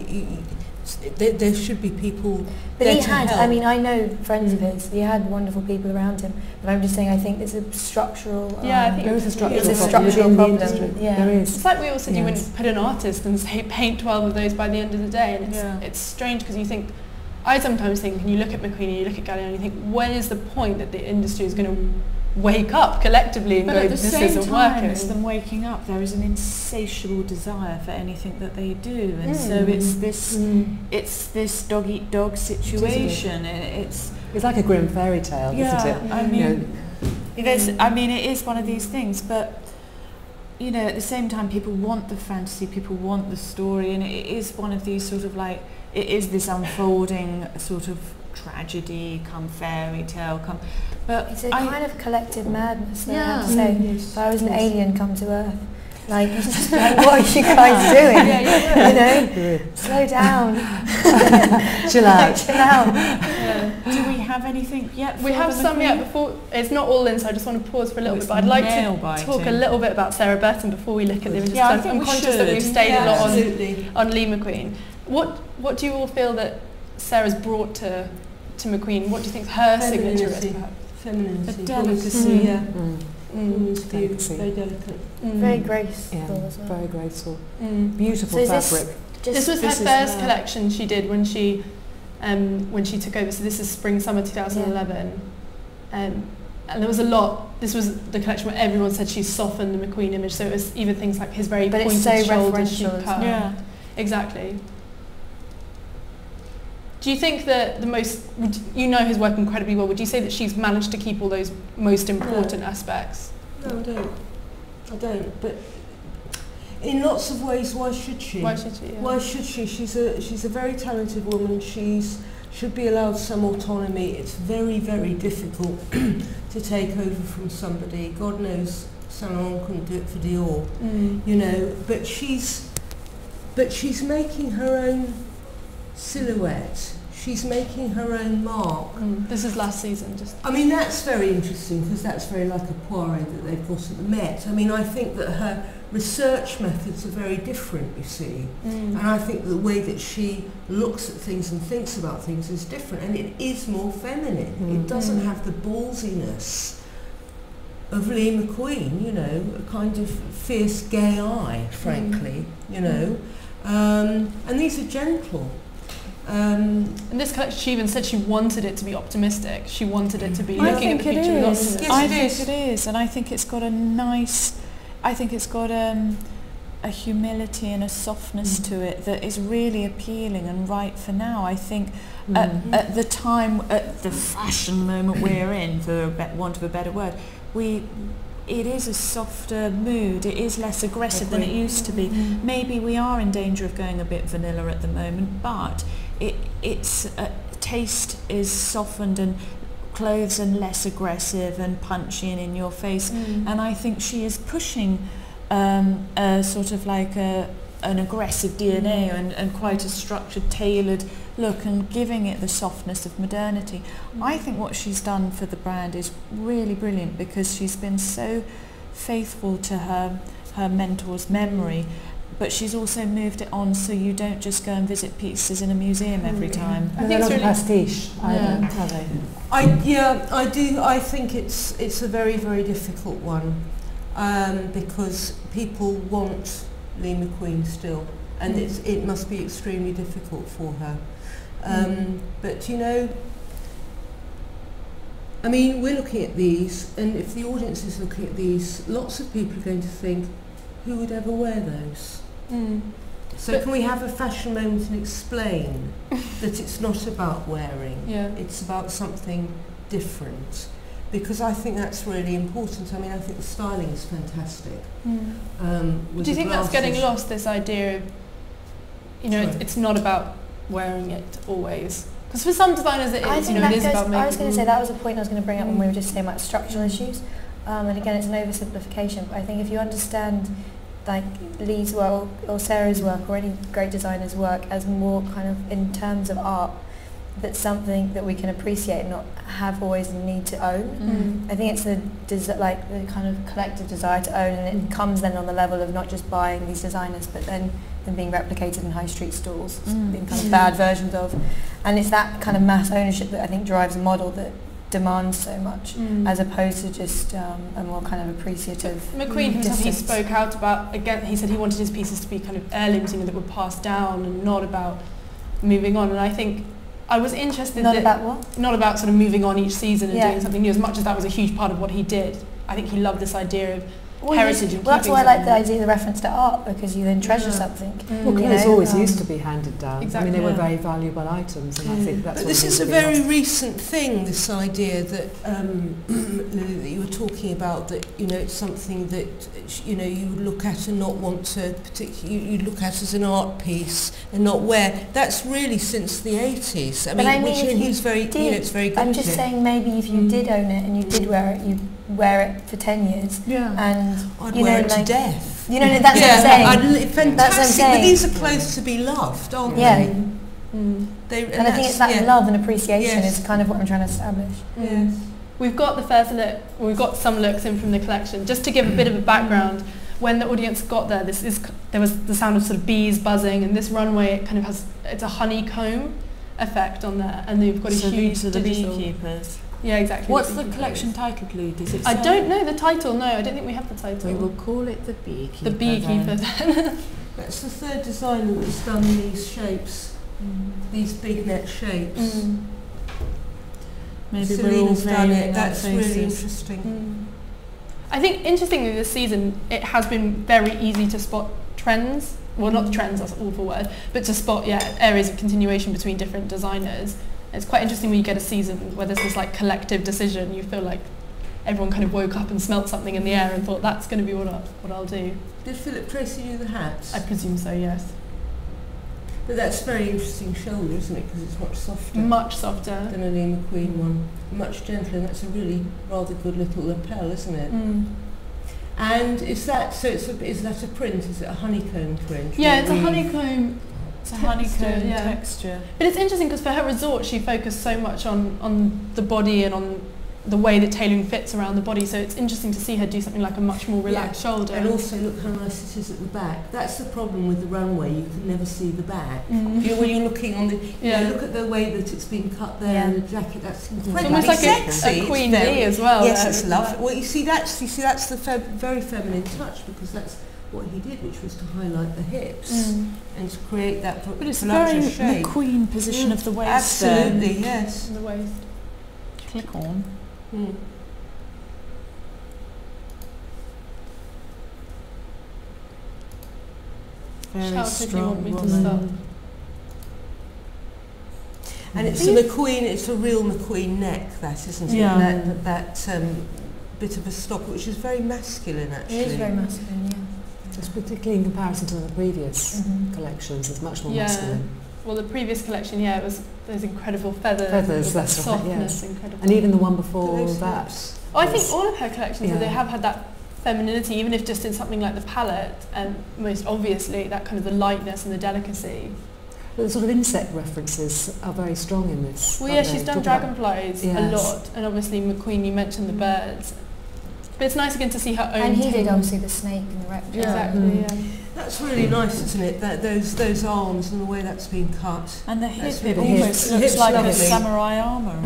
there should be people. But there he to had. help. I mean, I know friends of his. He had wonderful people around him. But I'm just saying, I think it's a structural. I think there is a structural it's a problem. structural problem. Yeah. There is. It's like we all said, you wouldn't put an artist and say paint 12 of those by the end of the day, and it's strange because you think. I sometimes think, and you look at McQueen and you look at Galliano and you think, when is the point that the industry is going to wake up collectively and but go, at the this same isn't time working? as them waking up, there is an insatiable desire for anything that they do, and so it's this dog eat dog situation. It's like a grim fairy tale, isn't it? I mean, it is one of these things, but you know, at the same time, people want the fantasy, people want the story, and it is one of these sort of like, it is this unfolding sort of tragedy, come fairy tale, but it's a kind of collective madness, I have to say. If I was an alien come to Earth, like, just like, what are you guys doing? You know, slow down. Chill out. Chill out. Do we have anything yet? We have some yet before. It's not all in, so I just want to pause for a little bit. But I'd like to talk a little bit about Sarah Burton before we look at the images. I'm conscious that we've stayed a lot on Lee McQueen. What do you all feel that Sarah's brought to McQueen? What do you think her signature is? Perhaps? Femininity. A delicacy. Very delicate. Very graceful as well. Very graceful. Beautiful fabric. This was her first collection she did when she when she took over. So this is spring/summer 2011. And there was a lot. This was the collection where everyone said she's softened the McQueen image. So it was even things like his very pointed shoulders she cut. Yeah, exactly. Do you think that you know his work incredibly well, would you say that she's managed to keep all those most important aspects? No, I don't. But in lots of ways, why should she? Why should she? Yeah. Why should she? She's a very talented woman. Should be allowed some autonomy. It's very, very difficult to take over from somebody. God knows Salon couldn't do it for Dior, you know. But she's making her own silhouette. She's making her own mark. This is last season. I mean, that's very interesting because that's very like a Poirot that they've got at the Met. I mean, I think that her research methods are very different, you see. And I think the way that she looks at things and thinks about things is different, and it is more feminine. It doesn't have the ballsiness of Lee McQueen, you know, a kind of fierce gay eye, frankly, you know. And these are gentle. In this collection, she even said she wanted it to be optimistic. She wanted it to be looking at the future with optimism. Yes, I think it is, and I think it's got a nice. I think it's got a humility and a softness to it that is really appealing and right for now. I think at the time, at the fashion moment we're in, for want of a better word, it is a softer mood. It is less aggressive than it used to be. Maybe we are in danger of going a bit vanilla at the moment, but its taste is softened and clothes are less aggressive and punchy and in your face. And I think she is pushing a sort of like an aggressive DNA and quite a structured, tailored look and giving it the softness of modernity. I think what she's done for the brand is really brilliant because she's been so faithful to her mentor's memory, but she's also moved it on so you don't just go and visit pieces in a museum every time. And they're not pastiche either, are they? I do. I think it's a very, very difficult one because people want Lee McQueen still, and it must be extremely difficult for her. But you know, I mean, we're looking at these, and if the audience is looking at these, lots of people are going to think, who would ever wear those? So but can we have a fashion moment and explain that it's not about wearing, it's about something different? Because I think that's really important. I mean, I think the styling is fantastic. Do you think that's getting lost, this idea of, you know, it's not about wearing it always? Because for some designers it is, you know, it is about making... I was going to say, that was a point I was going to bring up when we were just saying about structural issues. And again, it's an oversimplification, but I think if you understand like Lee's work or Sarah's work or any great designer's work as more kind of in terms of art, that's something that we can appreciate and not have always the need to own. I think it's the kind of collective desire to own, and it comes then on the level of not just buying these designers but then them being replicated in high street stores, being kind of bad versions of. And it's that kind of mass ownership that I think drives a model that demands so much, as opposed to just a more kind of appreciative McQueen himself, he spoke out about, again, he said he wanted his pieces to be kind of heirlooms, you know, that would pass down and not about moving on. And I think I was interested not about what? Not about sort of moving on each season and doing something new, as much as that was a huge part of what he did. I think he loved this idea of heritage and that's why I like the idea, the reference to art, because you then treasure something. Well, clothes always used to be handed down. Exactly. I mean, they were very valuable items, and I think that's. But this is a very recent thing. This idea that that you were talking about, that you know, it's something that you know you would look at and not want to particularly. You look at as an art piece and not wear. That's really since the 80s. I mean, he's very. Did, you know, it's very good. I'm just saying, maybe if you did own it and you did wear it, you wear it for 10 years. And I'd wear it to death. You know, that's what I'm saying. Fantastic. That's what I'm saying. But these are clothes to be loved, aren't they? And I think it's that love and appreciation is kind of what I'm trying to establish. Yes. We've got the first look, we've got some looks in from the collection. Just to give a bit of a background, when the audience got there, there was the sound of sort of bees buzzing, and this runway, it kind of has, it's a honeycomb effect on there, and they've got a huge these are the digital beekeepers. Yeah, exactly. What's the collection title, Lou? Does it say? I don't know the title, no, I don't think we have the title. We will call it The Beekeeper. The Beekeeper then. That's the third designer that's done these shapes. these big net shapes. Maybe Celine's we're all done veiling it. That's our really faces. interesting. I think interestingly this season it has been very easy to spot trends. Well, not trends, that's an awful word, but to spot areas of continuation between different designers. It's quite interesting when you get a season where there's this like collective decision. You feel like everyone kind of woke up and smelt something in the air and thought that's going to be what I'll do. Did Philip Tracy do the hats? I presume so, yes. But that's very interesting shoulder, isn't it? Because it's much softer. Much softer than a Lee McQueen one. Much gentler, and that's a really rather good little lapel, isn't it? And is that is that a print? Is it a honeycomb print? Yeah, it's a honeycomb. It's a honeycomb texture. But it's interesting because for her resort, she focused so much on the body and on the way that tailoring fits around the body. So it's interesting to see her do something like a much more relaxed shoulder. And also look how nice it is at the back. That's the problem with the runway. You can never see the back. When you're looking on the, look at the way that it's been cut there and the jacket. That's incredibly almost like sexy. a Queen Bee as well. Yes, it's lovely. Well, you see that's the very feminine touch because that's what he did, which was to highlight the hips and to create that but it's a very shape. McQueen position of the waist. Absolutely, yes. And the waist. Click on. Very Shout strong if you want me to woman. stop. And it's a McQueen, it's a real McQueen neck, that, isn't it? Yeah. That bit of a stop, which is very masculine, actually. It is very masculine, yeah. It's particularly in comparison to the previous collections, it's much more masculine. Well, the previous collection, it was those incredible feathers. Feathers, that's softness, right, yes. incredible. And even the one before that. Oh, I think all of her collections, they have had that femininity, even if just in something like the palette, and most obviously that kind of the lightness and the delicacy. But the sort of insect references are very strong in this. Well, yeah, she's done dragonflies a lot, and obviously McQueen, you mentioned the birds. But it's nice again to see her own. And he did obviously the snake and the reptile. Exactly, yeah. That's really nice, isn't it? That those arms and the way that's been cut. And the hip, really it almost looks like a samurai armour.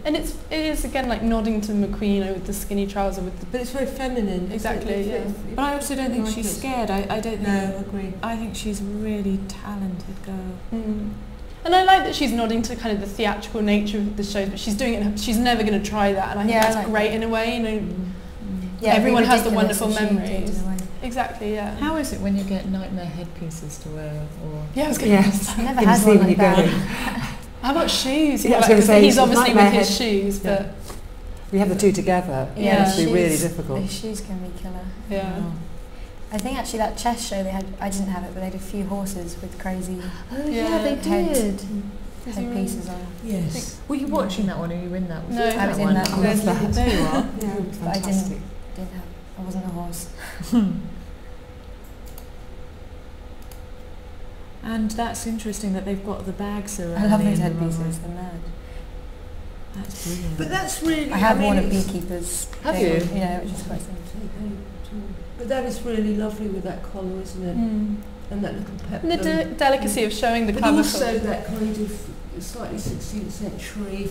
And it is again like nodding to McQueen with the skinny trouser with the. But it's very feminine. Exactly, yeah. But I also don't think she's scared. I don't think. No, I agree. I think she's a really talented girl. And I like that she's nodding to kind of the theatrical nature of the shows, but she's doing it. She's never going to try that, and I think that's great in a way. You know, everyone has the wonderful memories. Exactly, yeah. How is it when you get nightmare headpieces to wear? Or I was going to I've never had one like that. How about shoes? Yeah, I was going to say, he's obviously with his shoes, but we have the two together. Yeah, It's be really difficult. The shoes can be killer. Yeah. I think actually that chess show they had, I didn't have it, but they had a few horses with crazy headpieces on. Yes. Were you watching that one or were you in that one? No, I was in that one. There you are. But I didn't have, I wasn't a horse. And that's interesting that they've got the bags so early. I love those in the headpieces, runway. they're mad. That's brilliant. But that's really. I have worn a beekeeper's. Have thing, you? Yeah, which is quite simple. But that is really lovely with that collar, isn't it? And that little peplum. And the delicacy of showing the but clavicle. also that kind of slightly 16th century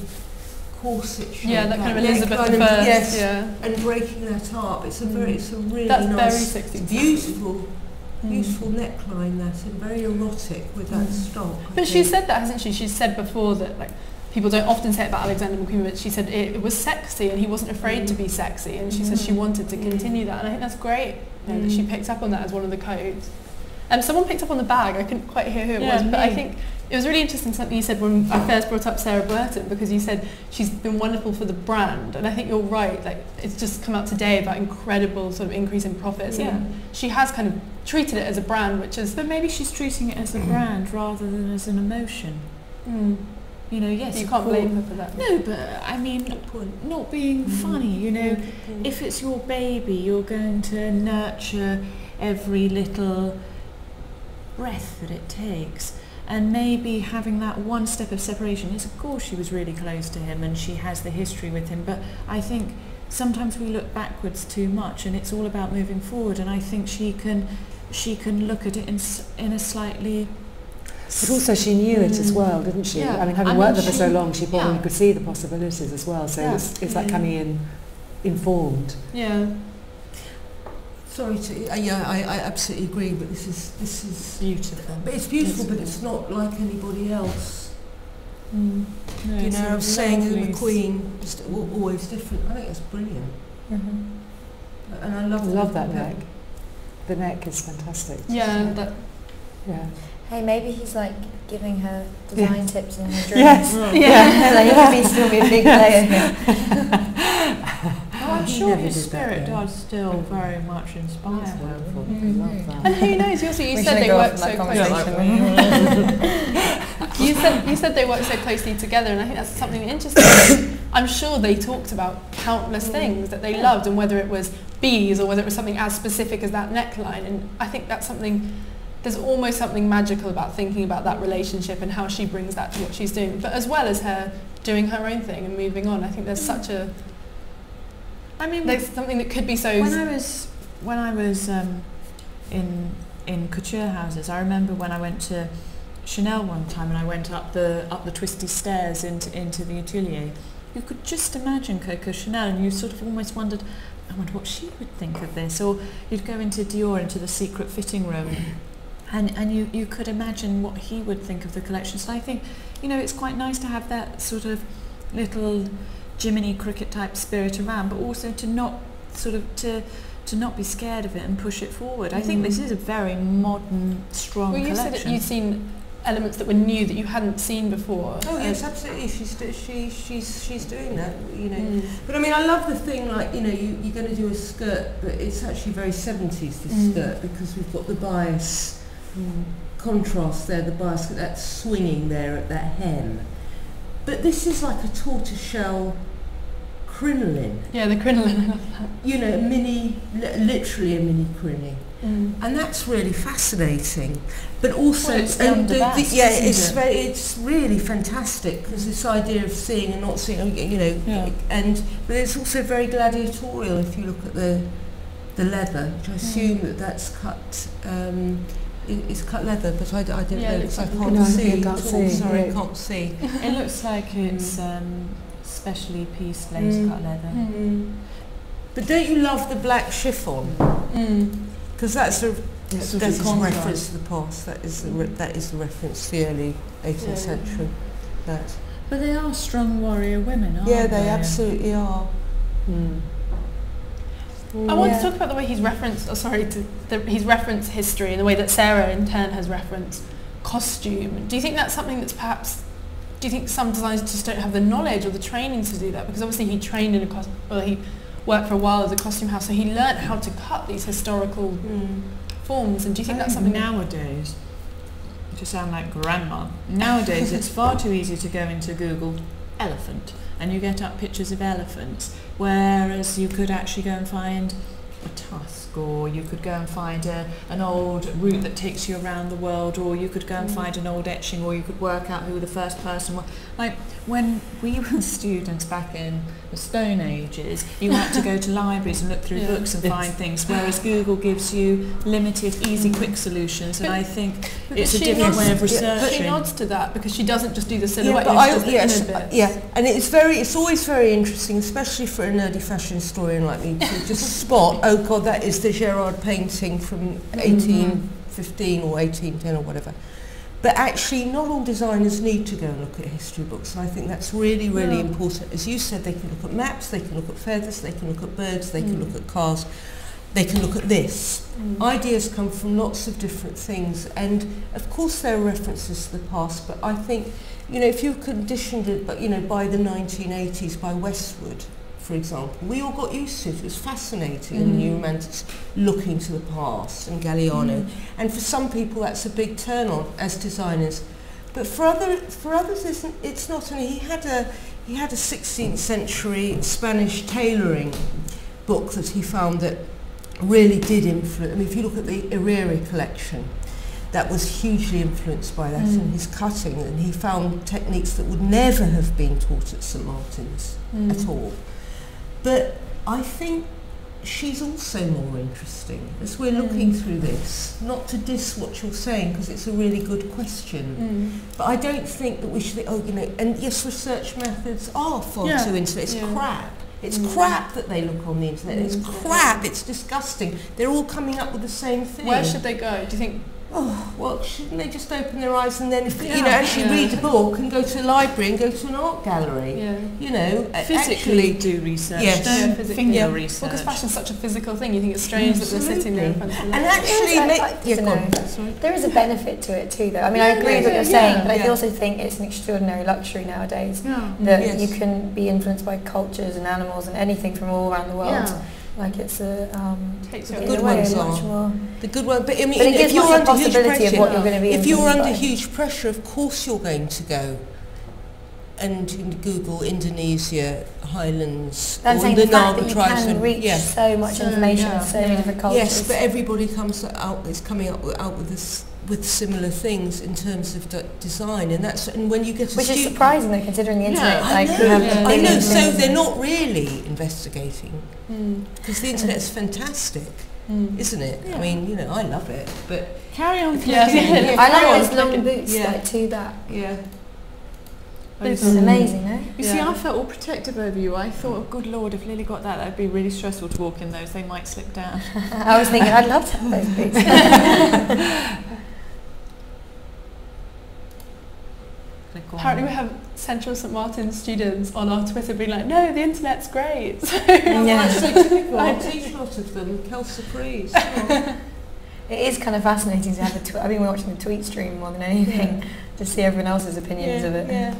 corset shape. Yeah, that kind of like Elizabeth kind I. of, yes, Yeah. And breaking that up. It's a really That's nice, very 16th beautiful neckline. That and very erotic with that stock. But she said that, hasn't she? She's said before that like people don't often say it about Alexander McQueen, but she said it was sexy and he wasn't afraid to be sexy, and she said she wanted to continue that, and I think that's great that she picked up on that as one of the codes. Someone picked up on the bag, I couldn't quite hear who it was, but I think it was really interesting something you said when I first brought up Sarah Burton, because you said she's been wonderful for the brand, and I think you're right, like it's just come out today about incredible sort of increase in profits, and she has kind of treated it as a brand, which is... But maybe she's treating it as a brand rather than as an emotion. You know, yes, you can't blame her for that. No, but I mean, not being funny, you know, if it's your baby, you're going to nurture every little breath that it takes, and maybe having that one step of separation. Yes, of course she was really close to him and she has the history with him, but I think sometimes we look backwards too much and it's all about moving forward, and I think she can look at it in a slightly... But also she knew it as well, didn't she? Yeah. I mean, having worked with her so long, she probably could see the possibilities as well. So it's that coming in informed. Yeah. sorry to, I absolutely agree, but this is beautiful. But it's beautiful, but it's not like anybody else. No, you know, I was saying McQueen, just always different. I think that's brilliant. And I love that neck. The neck is fantastic. Yeah, that. Yeah. Hey, maybe he's like giving her design tips in her dreams. Yes. Like, let me still be a big player here. I'm sure his spirit does still very much inspire her. And who knows? You said they work so closely. You said they work so closely together, and I think that's something interesting. I'm sure they talked about countless things that they loved, and whether it was bees or whether it was something as specific as that neckline. And I think that's something. There's almost something magical about thinking about that relationship and how she brings that to what she's doing, but as well as her doing her own thing and moving on. I think there's such a. I mean, there's something that could be so. When I was in couture houses, I remember when I went to Chanel one time and I went up the twisty stairs into the atelier. You could just imagine Coco Chanel, and you sort of almost wondered, I wonder what she would think of this. Or you'd go into Dior, into the secret fitting room, and you could imagine what he would think of the collection. So I think, it's quite nice to have that sort of little Jiminy Cricket type spirit around, but also to not be scared of it and push it forward. I think this is a very modern, strong collection. Well, you said that you'd seen elements that were new that you hadn't seen before. Oh yes, absolutely. She's doing that, But I mean, I love the thing, like, you're going to do a skirt, but it's actually very 70s, this skirt, because we've got the bias contrast there, the bias, that swinging there at that hem. But this is like a tortoiseshell crinoline. Yeah, the crinoline, I love that. Literally a mini crinoline. And that's really fascinating. But also, it's really fantastic, because this idea of seeing and not seeing, but it's also very gladiatorial if you look at the leather, which I assume that's cut. It's cut leather, but I don't know because I can't see. Sorry, I can't see. It looks like it's specially pieced lace cut leather. But don't you love the black chiffon? Because that's a reference to the past. That is the reference to the early 18th century. That. But they are strong warrior women, aren't they? Yeah, they absolutely are. I want to talk about the way he's referenced, he's referenced history and the way that Sarah in turn has referenced costume. Do you think that's something that's perhaps, do you think some designers just don't have the knowledge or the training to do that? Because obviously he trained in he worked for a while as a costume house, so he learnt how to cut these historical forms. And do you think that's something nowadays, to sound like grandma, nowadays it's far too easy to go into Google elephant and you get up pictures of elephants, whereas you could actually go and find a tusk, or you could go and find an old route that takes you around the world, or you could go and find an old etching, or you could work out who the first person was. Like when we were students back in the Stone Ages, you had to go to libraries and look through books and find things, whereas Google gives you limited, easy, quick solutions, and I think it's a different way of researching. But she nods to that because she doesn't just do the silhouette, and it's always very interesting, especially for a nerdy fashion historian like me, to just spot, oh God, that is the Gerard painting from 1815 or 1810 or whatever. But actually, not all designers need to go and look at history books, and I think that's really, really important. As you said, they can look at maps, they can look at feathers, they can look at birds, they can look at cars, they can look at this. Ideas come from lots of different things, and of course there are references to the past, but I think, if you're conditioned it, by the 1980s, by Westwood, for example, we all got used to it. It was fascinating, and the New Romantics looking to the past, and Galliano. And for some people, that's a big turn on as designers. But for others, it's not. And he had a 16th century Spanish tailoring book that he found that really did influence. I mean, if you look at the Herrera collection, that was hugely influenced by that and his cutting, and he found techniques that would never have been taught at St Martin's at all. But I think she's also more interesting as we're looking through this, not to diss what you're saying because it's a really good question, but I don't think that we should think, and yes, research methods are far too into it, it's crap. It's crap that they look on the internet. It's crap. It's disgusting. They're all coming up with the same thing. Where should they go? Do you think? Oh, well, shouldn't they just open their eyes and then, actually read a book and go to a library and go to an art gallery? Yeah. Physically do research. Yes. Finger research. Well, because fashion's such a physical thing, you think it's strange that they're sitting there in front of the and actually, there is a benefit to it too, though. I mean, I agree with what you're saying, but I also think it's an extraordinary luxury nowadays that you can be influenced by cultures and animals and anything from all around the world. Yeah. Like it's a good ones are the good one, but I mean, if you're under huge pressure, of what you're going to be if you're under huge pressure, of course you're going to go and Google Indonesia, Highlands, or the Naga tribes. You can reach so much information, so many different cultures. Yes, but everybody is coming out with this. With similar things in terms of design, and when you get which is surprising though, considering the internet. I know. So they're not really investigating because the internet's fantastic, isn't it? Yeah. I mean, I love it, but carry on. I like those long boots like to that. Yeah. It's amazing, eh? You see, I felt all protective over you. I thought, oh, good Lord, if Lily got that, that'd be really stressful to walk in those. They might slip down. I was thinking, I'd love to have those boots. Apparently we have Central St Martin's students on our Twitter being like, no, the internet's great. So I teach a lot of them, Kelsey Priest. It is kind of fascinating to have I've been watching the tweet stream more than anything to see everyone else's opinions of it. Yeah.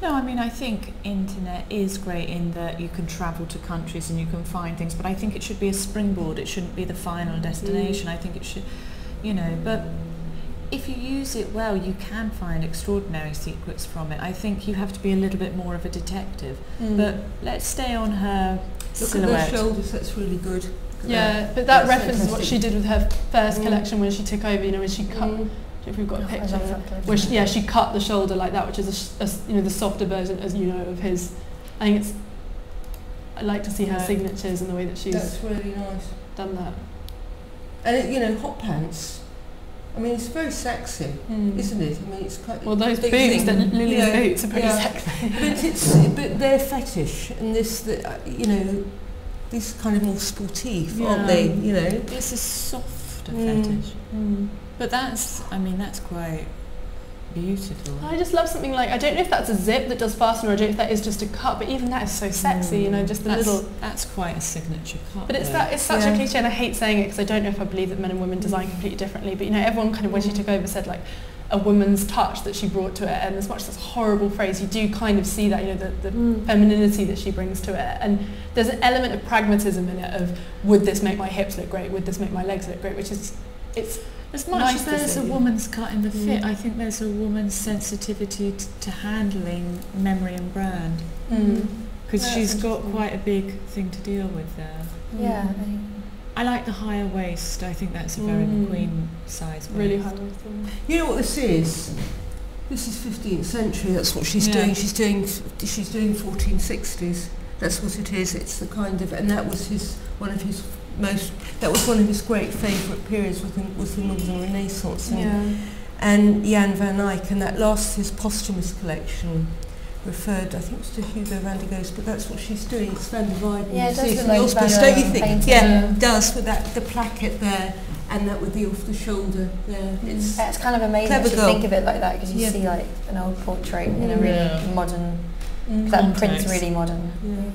No, I mean, I think internet is great in that you can travel to countries and you can find things, but I think it should be a springboard. It shouldn't be the final destination. I think it should, but if you use it well, you can find extraordinary secrets from it. I think you have to be a little bit more of a detective. But let's stay on her silhouette. Look at her shoulders, that's really good. Yeah, but that references what she did with her first collection when she took over, when she cut, if we've got a picture, where she cut the shoulder like that, which is the softer version, as you know, of his. I think I like to see her signatures and the way that she's that's really nice. Done that. And hot pants. I mean, it's very sexy, isn't it? I mean, it's quite... Well, those boots, Lily's boots are pretty sexy. But they're fetish, and these kind of more sportive, aren't they? It's a softer fetish. But that's quite beautiful. I just love something like, I don't know if that's a zip that does fastener, or I don't know if that is just a cut, but even that is so sexy, just the little... That's quite a signature cut. But it's such a cliche, and I hate saying it because I don't know if I believe that men and women design completely differently, but everyone kind of, when she took over, said like a woman's touch that she brought to it, and as much as that's a horrible phrase, you do kind of see that, the femininity that she brings to it, and there's an element of pragmatism in it of, would this make my hips look great, would this make my legs look great, which is, it's as much as there's a woman's cut in the fit, I think there's a woman's sensitivity to handling memory and brand. Because she's got quite a big thing to deal with there. Yeah. I like the higher waist. I think that's a very McQueen size waist. Really high waist. You know what this is? This is 15th century. That's what she's doing. She's doing 1460s. That's what it is. It's the kind of, and that was one of his great favourite periods was the Northern Renaissance, and Jan van Eyck, and that his posthumous collection referred, I think it was to Hugo van der Goes, but that's what she's doing. It's Van der Weyden. Yeah, it does look like don't you think? painting. Yeah, it does, with the placket there, and that with the off the shoulder there. It's kind of amazing to think of it like that, because you see like an old portrait in a really modern. That print's really modern. Yeah.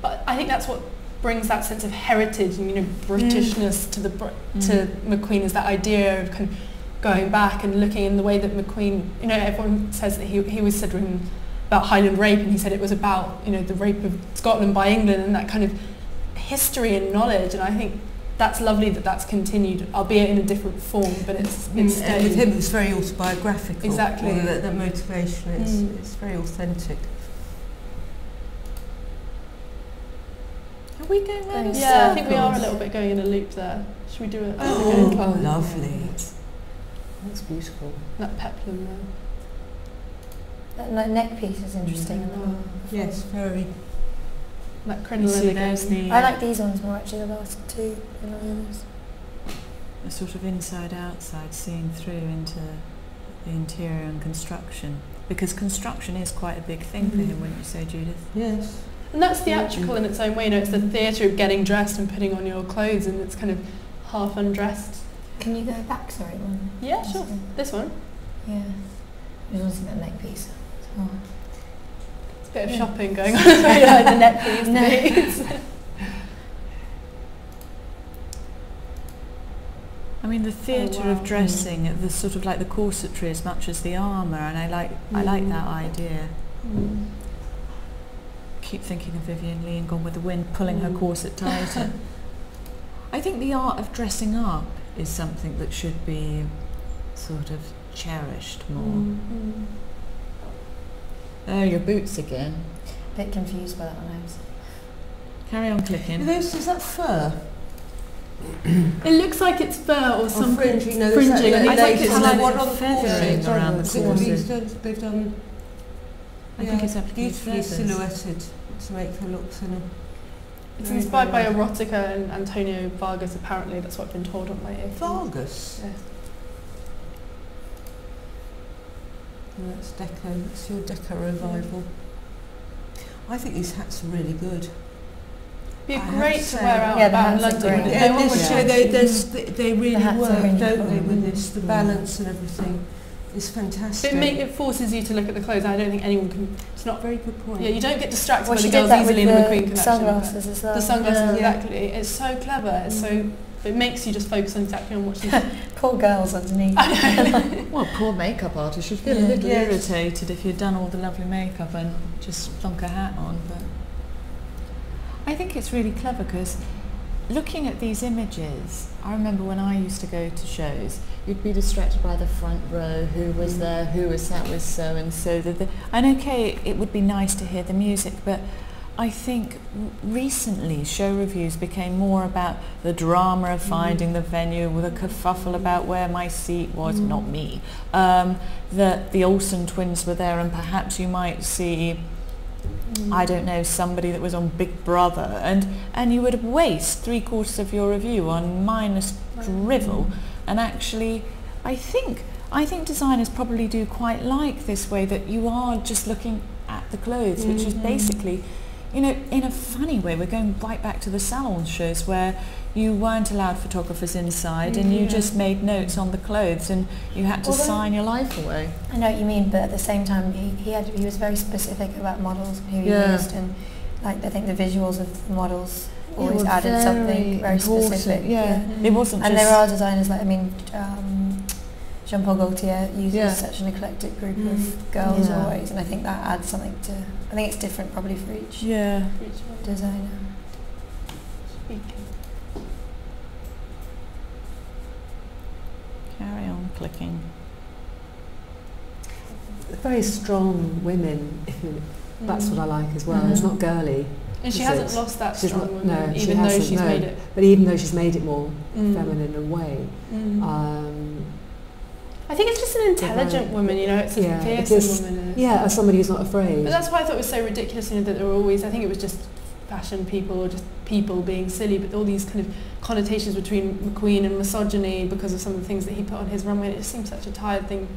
But I think that's what brings that sense of heritage and Britishness to to McQueen, is that idea of kind of going back and looking in the way that McQueen, everyone says that he was said about Highland rape, and he said it was about the rape of Scotland by England, and that kind of history and knowledge, and I think that's lovely that that's continued, albeit in a different form, but it's and with him it's very autobiographical. Exactly. The motivation it's very authentic. Are we going round in circles? Yeah, I think we are a little bit going in a loop there. Should we do it? Oh, lovely. That's beautiful. That peplum there. That neck piece is interesting. Yes, very. That crinoline again. I like these ones more actually, the last two than the others. A sort of inside-outside, seeing through into the interior and construction, because construction is quite a big thing for him, wouldn't you say, Judith? Yes. And that's theatrical in its own way, you know, it's the theatre of getting dressed and putting on your clothes, and it's kind of half undressed. Can you go back, sorry, one? Yeah, sure. This one. Yeah. There's also that neck piece. Oh. It's a bit of shopping going on. Yeah, the neck piece. I mean, the theatre of dressing, the sort of like the corsetry as much as the armour, and I like that idea. Keep thinking of Vivian Lee in Gone with the Wind pulling her corset tighter. I think the art of dressing up is something that should be sort of cherished more. Oh, your boots again. A bit confused by that one. Carry on clicking. Is that fur? It looks like it's fur or some fringing. No, fringing. I think it's like one on the feathering around the corset. They've done. I think it's beautifully silhouetted to make her look thinner. It's inspired by erotica and Antonio Vargas, apparently. That's what I've been told on my ear. Vargas? Yeah. No, that's Deco. It's your Deco revival. I think these hats are really good. Be great to wear out yeah, about London. They really work, don't they, with this? The balance and everything is fantastic. It forces you to look at the clothes. I don't think anyone can. It's not a very good point. Yeah, you don't get distracted Well, by the she girls did that easily in the with McQueen the collection. sunglasses as well. The sunglasses, exactly. It's so clever. It's so. It makes you just focus on exactly on what she's. Poor girls underneath. Well, poor makeup artist. You'd feel a little irritated if you'd done all the lovely makeup and just flunk a hat on, but. I think it's really clever because looking at these images, I remember when I used to go to shows, you'd be distracted by the front row, who was there, who was sat with so-and-so. And okay, it would be nice to hear the music, but I think recently show reviews became more about the drama of finding the venue, with a kerfuffle about where my seat was, not me. That the Olsen twins were there, and perhaps you might see I don't know, somebody that was on Big Brother, and you would waste 3/4 of your review on mindless drivel. And actually, I think designers probably do quite like this way, that you are just looking at the clothes, which is basically, you know, in a funny way, we're going right back to the salon shows where you weren't allowed photographers inside, and you just made notes on the clothes, and you had to sign your life away. I know what you mean, but at the same time, he was very specific about models who he used, and like I think the visuals of the models always added something very specific. It wasn't. And there are designers like Jean-Paul Gaultier uses such an eclectic group of girls always, and I think that adds something to. I think it's different probably for each designer. Carry on clicking. Very strong women. That's what I like as well. It's not girly. And she hasn't lost that strong woman, no, even though she's made it. But even though she's made it more feminine in a way. I think it's just an intelligent woman, you know, it's a fearsome woman. Yeah, as somebody who's not afraid. But that's why I thought it was so ridiculous, you know, that there were always, I think it was just fashion people or just people being silly, but all these kind of connotations between McQueen and misogyny because of some of the things that he put on his runway. It just seems such a tired thing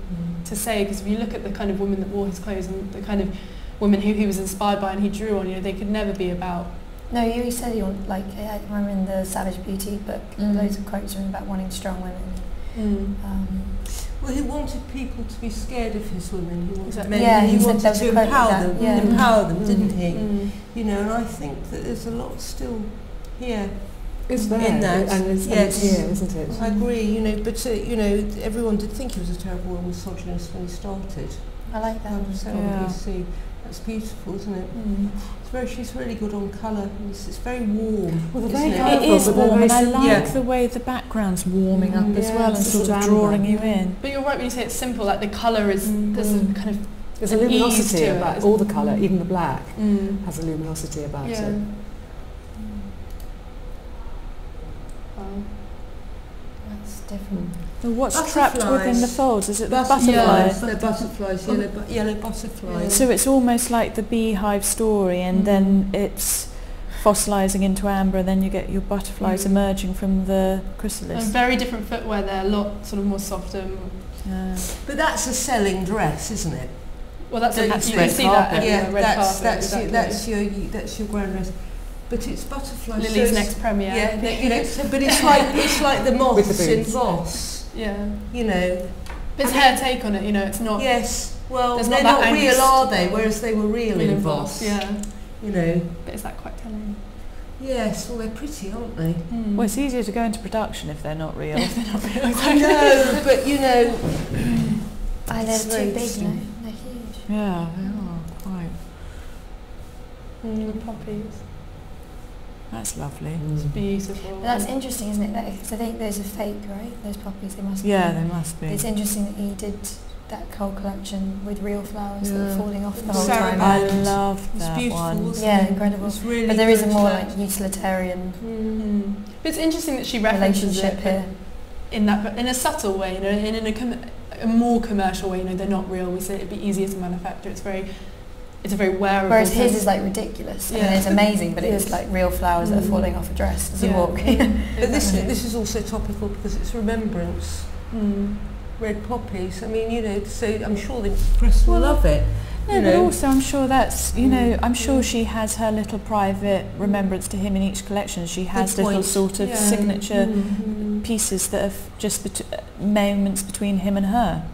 to say, because if you look at the kind of women that wore his clothes and the kind of women who he was inspired by and he drew on, you know, they could never be about. No, you said you want, like, I remember in the Savage Beauty book, loads of quotes from about wanting strong women. Well, he wanted people to be scared of his women. He wanted he wanted to empower them, didn't he? You know, and I think that there's a lot still here. It's there, in that, and it's here, isn't it? I agree, you know, but you know, everyone did think he was a terrible misogynist when he started. I like that. You see, that's beautiful, isn't it? She's really good on colour. It's very warm. Well, it is warm, and I like the way the background's warming up as well, and sort of drawing you in. But you're right when you say it's simple. Like the colour is there's a kind of there's a luminosity about all the colour, even the black has a luminosity about it. That's different. So what's trapped within the folds? Is it the butterflies? Yeah, they're butterflies, yellow butterflies. Yeah. So it's almost like the beehive story, and then it's fossilizing into amber, and then you get your butterflies emerging from the chrysalis. And very different footwear there, a lot sort of more softer, more But that's a selling dress, isn't it? Well, that's you red see carpet. that everywhere, red carpet. That's your grand dress. But it's butterfly. Lily's next premiere. Yeah, you know. But it's like the moths in Voss. Yeah. You know. But it's her take on it. You know, it's not. Yes. Well, they're not real, are they? Whereas they were real in Voss. Yeah. You know. But is that quite telling? Yes. Well, they're pretty, aren't they? Mm. Well, it's easier to go into production if they're not real. No, but you know. I know they're too big, no? They're huge. Yeah, they are quite. The poppies. That's lovely. It's beautiful. But that's interesting, isn't it? Because I think those are fake, right? Those poppies, they must be. Yeah, they must be. It's interesting that he did that whole collection with real flowers that were falling off the whole time. I love It's that beautiful, one. wasn't Yeah, it? incredible. It's really But there is a good. more like utilitarian But it's interesting that she references relationship it here. in a subtle way, you know, in a more commercial way. You know, they're not real. We say it'd be easier to manufacture. It's a very wearable. Whereas his is like ridiculous. I mean, it's amazing, but it's like real flowers that are falling off a dress as you walk. But this is also topical because it's remembrance. Red poppies. I mean, you know, so I'm sure the press will love it. No, but also I'm sure that's, you know, I'm sure she has her little private remembrance to him in each collection. She has little sort of signature pieces that are just moments between him and her.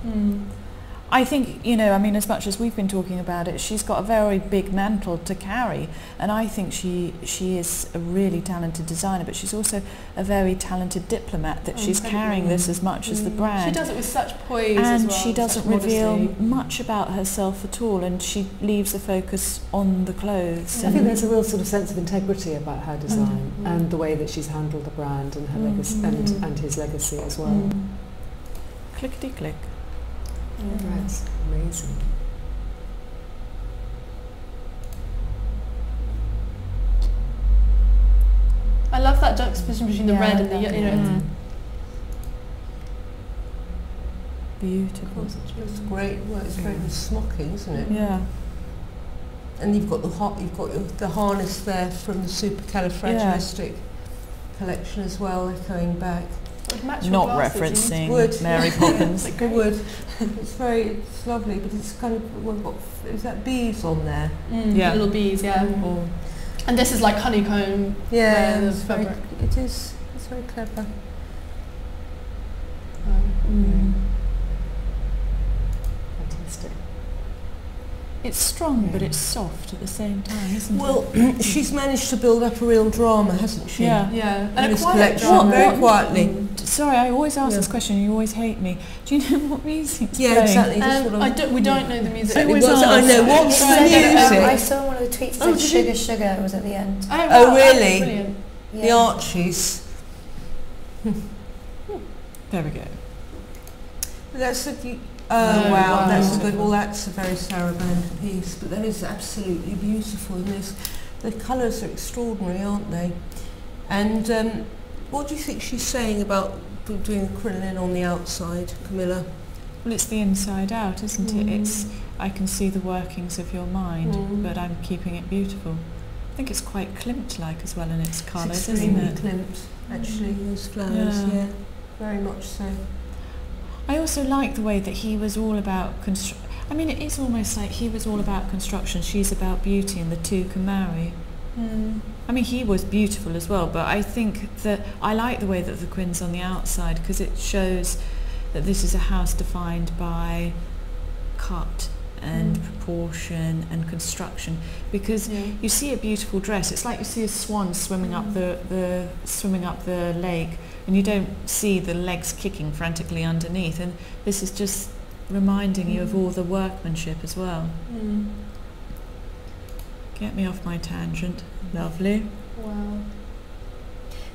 I think, you know, I mean, as much as we've been talking about it, she's got a very big mantle to carry, and I think she is a really talented designer, but she's also a very talented diplomat, that she's carrying this as much as the brand. She does it with such poise and as well, she doesn't reveal much about herself at all, and she leaves the focus on the clothes. I think there's a real sort of sense of integrity about her design and the way that she's handled the brand and her legacy and his legacy as well. Clickety click. That's amazing. I love that juxtaposition between the red and the yellow. Beautiful. It's great. Well, it's very good smocking, isn't it? Yeah. And you've got the harness there from the supercalifragilistic collection as well, echoing back. Not referencing Mary Poppins. It would. It's lovely, but it's kind of is that bees on there? Little bees, and this is like honeycomb. Yeah, the fabric. It is. It's very clever. Fantastic. It's strong, but it's soft at the same time, isn't it? Well, she's managed to build up a real drama, hasn't she? Yeah. In And a this quiet collection, drama. very quietly. Sorry, I always ask this question, you always hate me. Do you know what music's playing? Exactly. We don't know the music. I know. What's the music? I saw one of the tweets that said Sugar was at the end. Oh, really? Brilliant. The Archies. There we go. That's wow, that's a good. Well, that's a very Sarabanda piece, but that is absolutely beautiful. And the colours are extraordinary, aren't they? And what do you think she's saying about doing the crinoline on the outside, Camilla? Well, it's the inside out, isn't it? It's I can see the workings of your mind, but I'm keeping it beautiful. I think it's quite Klimt-like as well in its colours, isn't it? Klimt, actually, those flowers, yeah, very much so. I also like the way that he was all about I mean, it is almost like he was all about construction, she's about beauty, and the two can marry. I mean, he was beautiful as well, but I think that I like the way that the Quinn's on the outside, because it shows that this is a house defined by cut and proportion and construction, because you see a beautiful dress, it's like you see a swan swimming up the lake, and you don't see the legs kicking frantically underneath, and this is just reminding you of all the workmanship as well. Get me off my tangent. Lovely. Wow.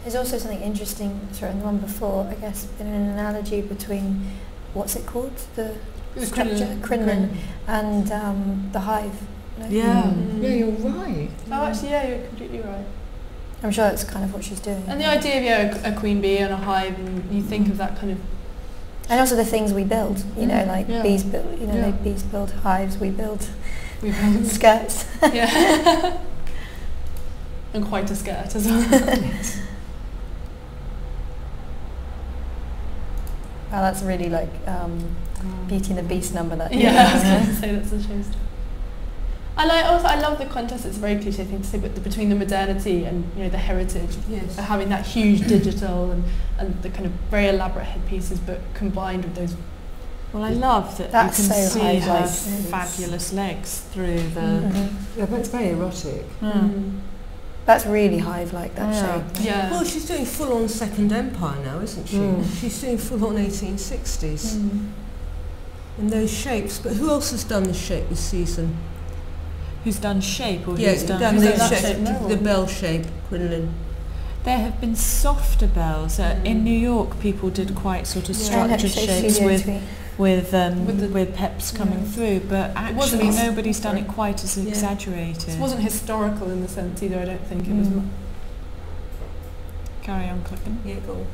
There's also something interesting, sorry, in the one before, I guess, in an analogy between, what's it called? The structure, crinoline, and the hive. No? Yeah, you're right. Oh, actually, yeah, you're completely right. I'm sure that's kind of what she's doing. And the idea of a queen bee and a hive, and you think of that kind of... And also the things we build, you know, like bees build, you know, bees build hives, we build skirts. Yeah. And quite a skirt as well. Wow, that's really like Beauty and the Beast number. That I was going to say that's a showstopper. I love the contrast. It's a very cliche thing to say, but between the modernity and the heritage, of having that huge digital and the kind of very elaborate headpieces, but combined with those. Well, I love that That's you can so see her highlighted. fabulous legs through the. Yeah, but it's very erotic. That's really hive-like, that shape. Yeah. Well, she's doing full-on Second Empire now, isn't she? She's doing full-on 1860s. And those shapes. But who else has done the shape this season? Who's done shape or Yeah, who's done the shape, shape, no. the bell shape, crinoline. There have been softer bells. In New York, people did quite sort of structured shapes with peps coming through, but actually nobody's done it quite as exaggerated. It wasn't historical in the sense either, I don't think. It was. Carry on clicking. Yeah, go on.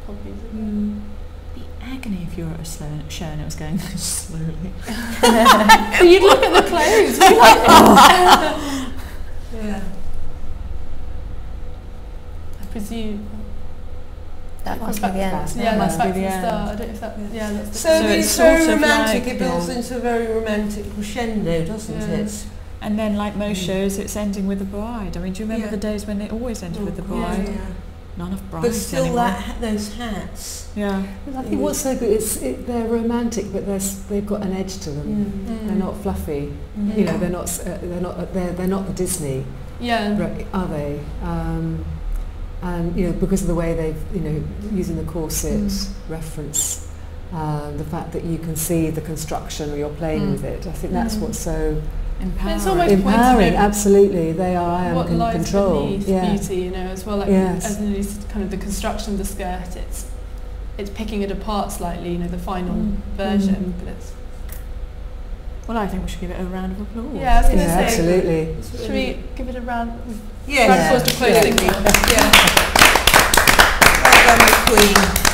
Pop music. The agony if you were at a show and it was going slowly. But you'd look at the clothes, you'd be like, oh. Yeah. I presume. That must be the end. Yeah, that's back to the the end. start. I don't know if that. Yeah, that's the So it's it's very sort of romantic. like It builds into a very romantic crescendo, doesn't it? And then, like most shows, it's ending with the bride. I mean, do you remember the days when it always ended with the bride? Yeah. None of brides But still, anymore. those hats. Yeah. I think what's so good is they're romantic, but they've got an edge to them. They're not fluffy. You know, they're not the Disney. Yeah. Are they? And because of the way they've using the corset reference, the fact that you can see the construction or you're playing with it. I think that's what's so Empowering. It's almost empowering. Absolutely, they are. I am what lies control. beneath beauty, as well. Like as kind of the construction of the skirt, it's picking it apart slightly. The final version, but it's. Well, I think we should give it a round of applause. Yeah, I was going to say. Absolutely. Should we give it a round? Yes. Round of applause to closing. Well done, McQueen.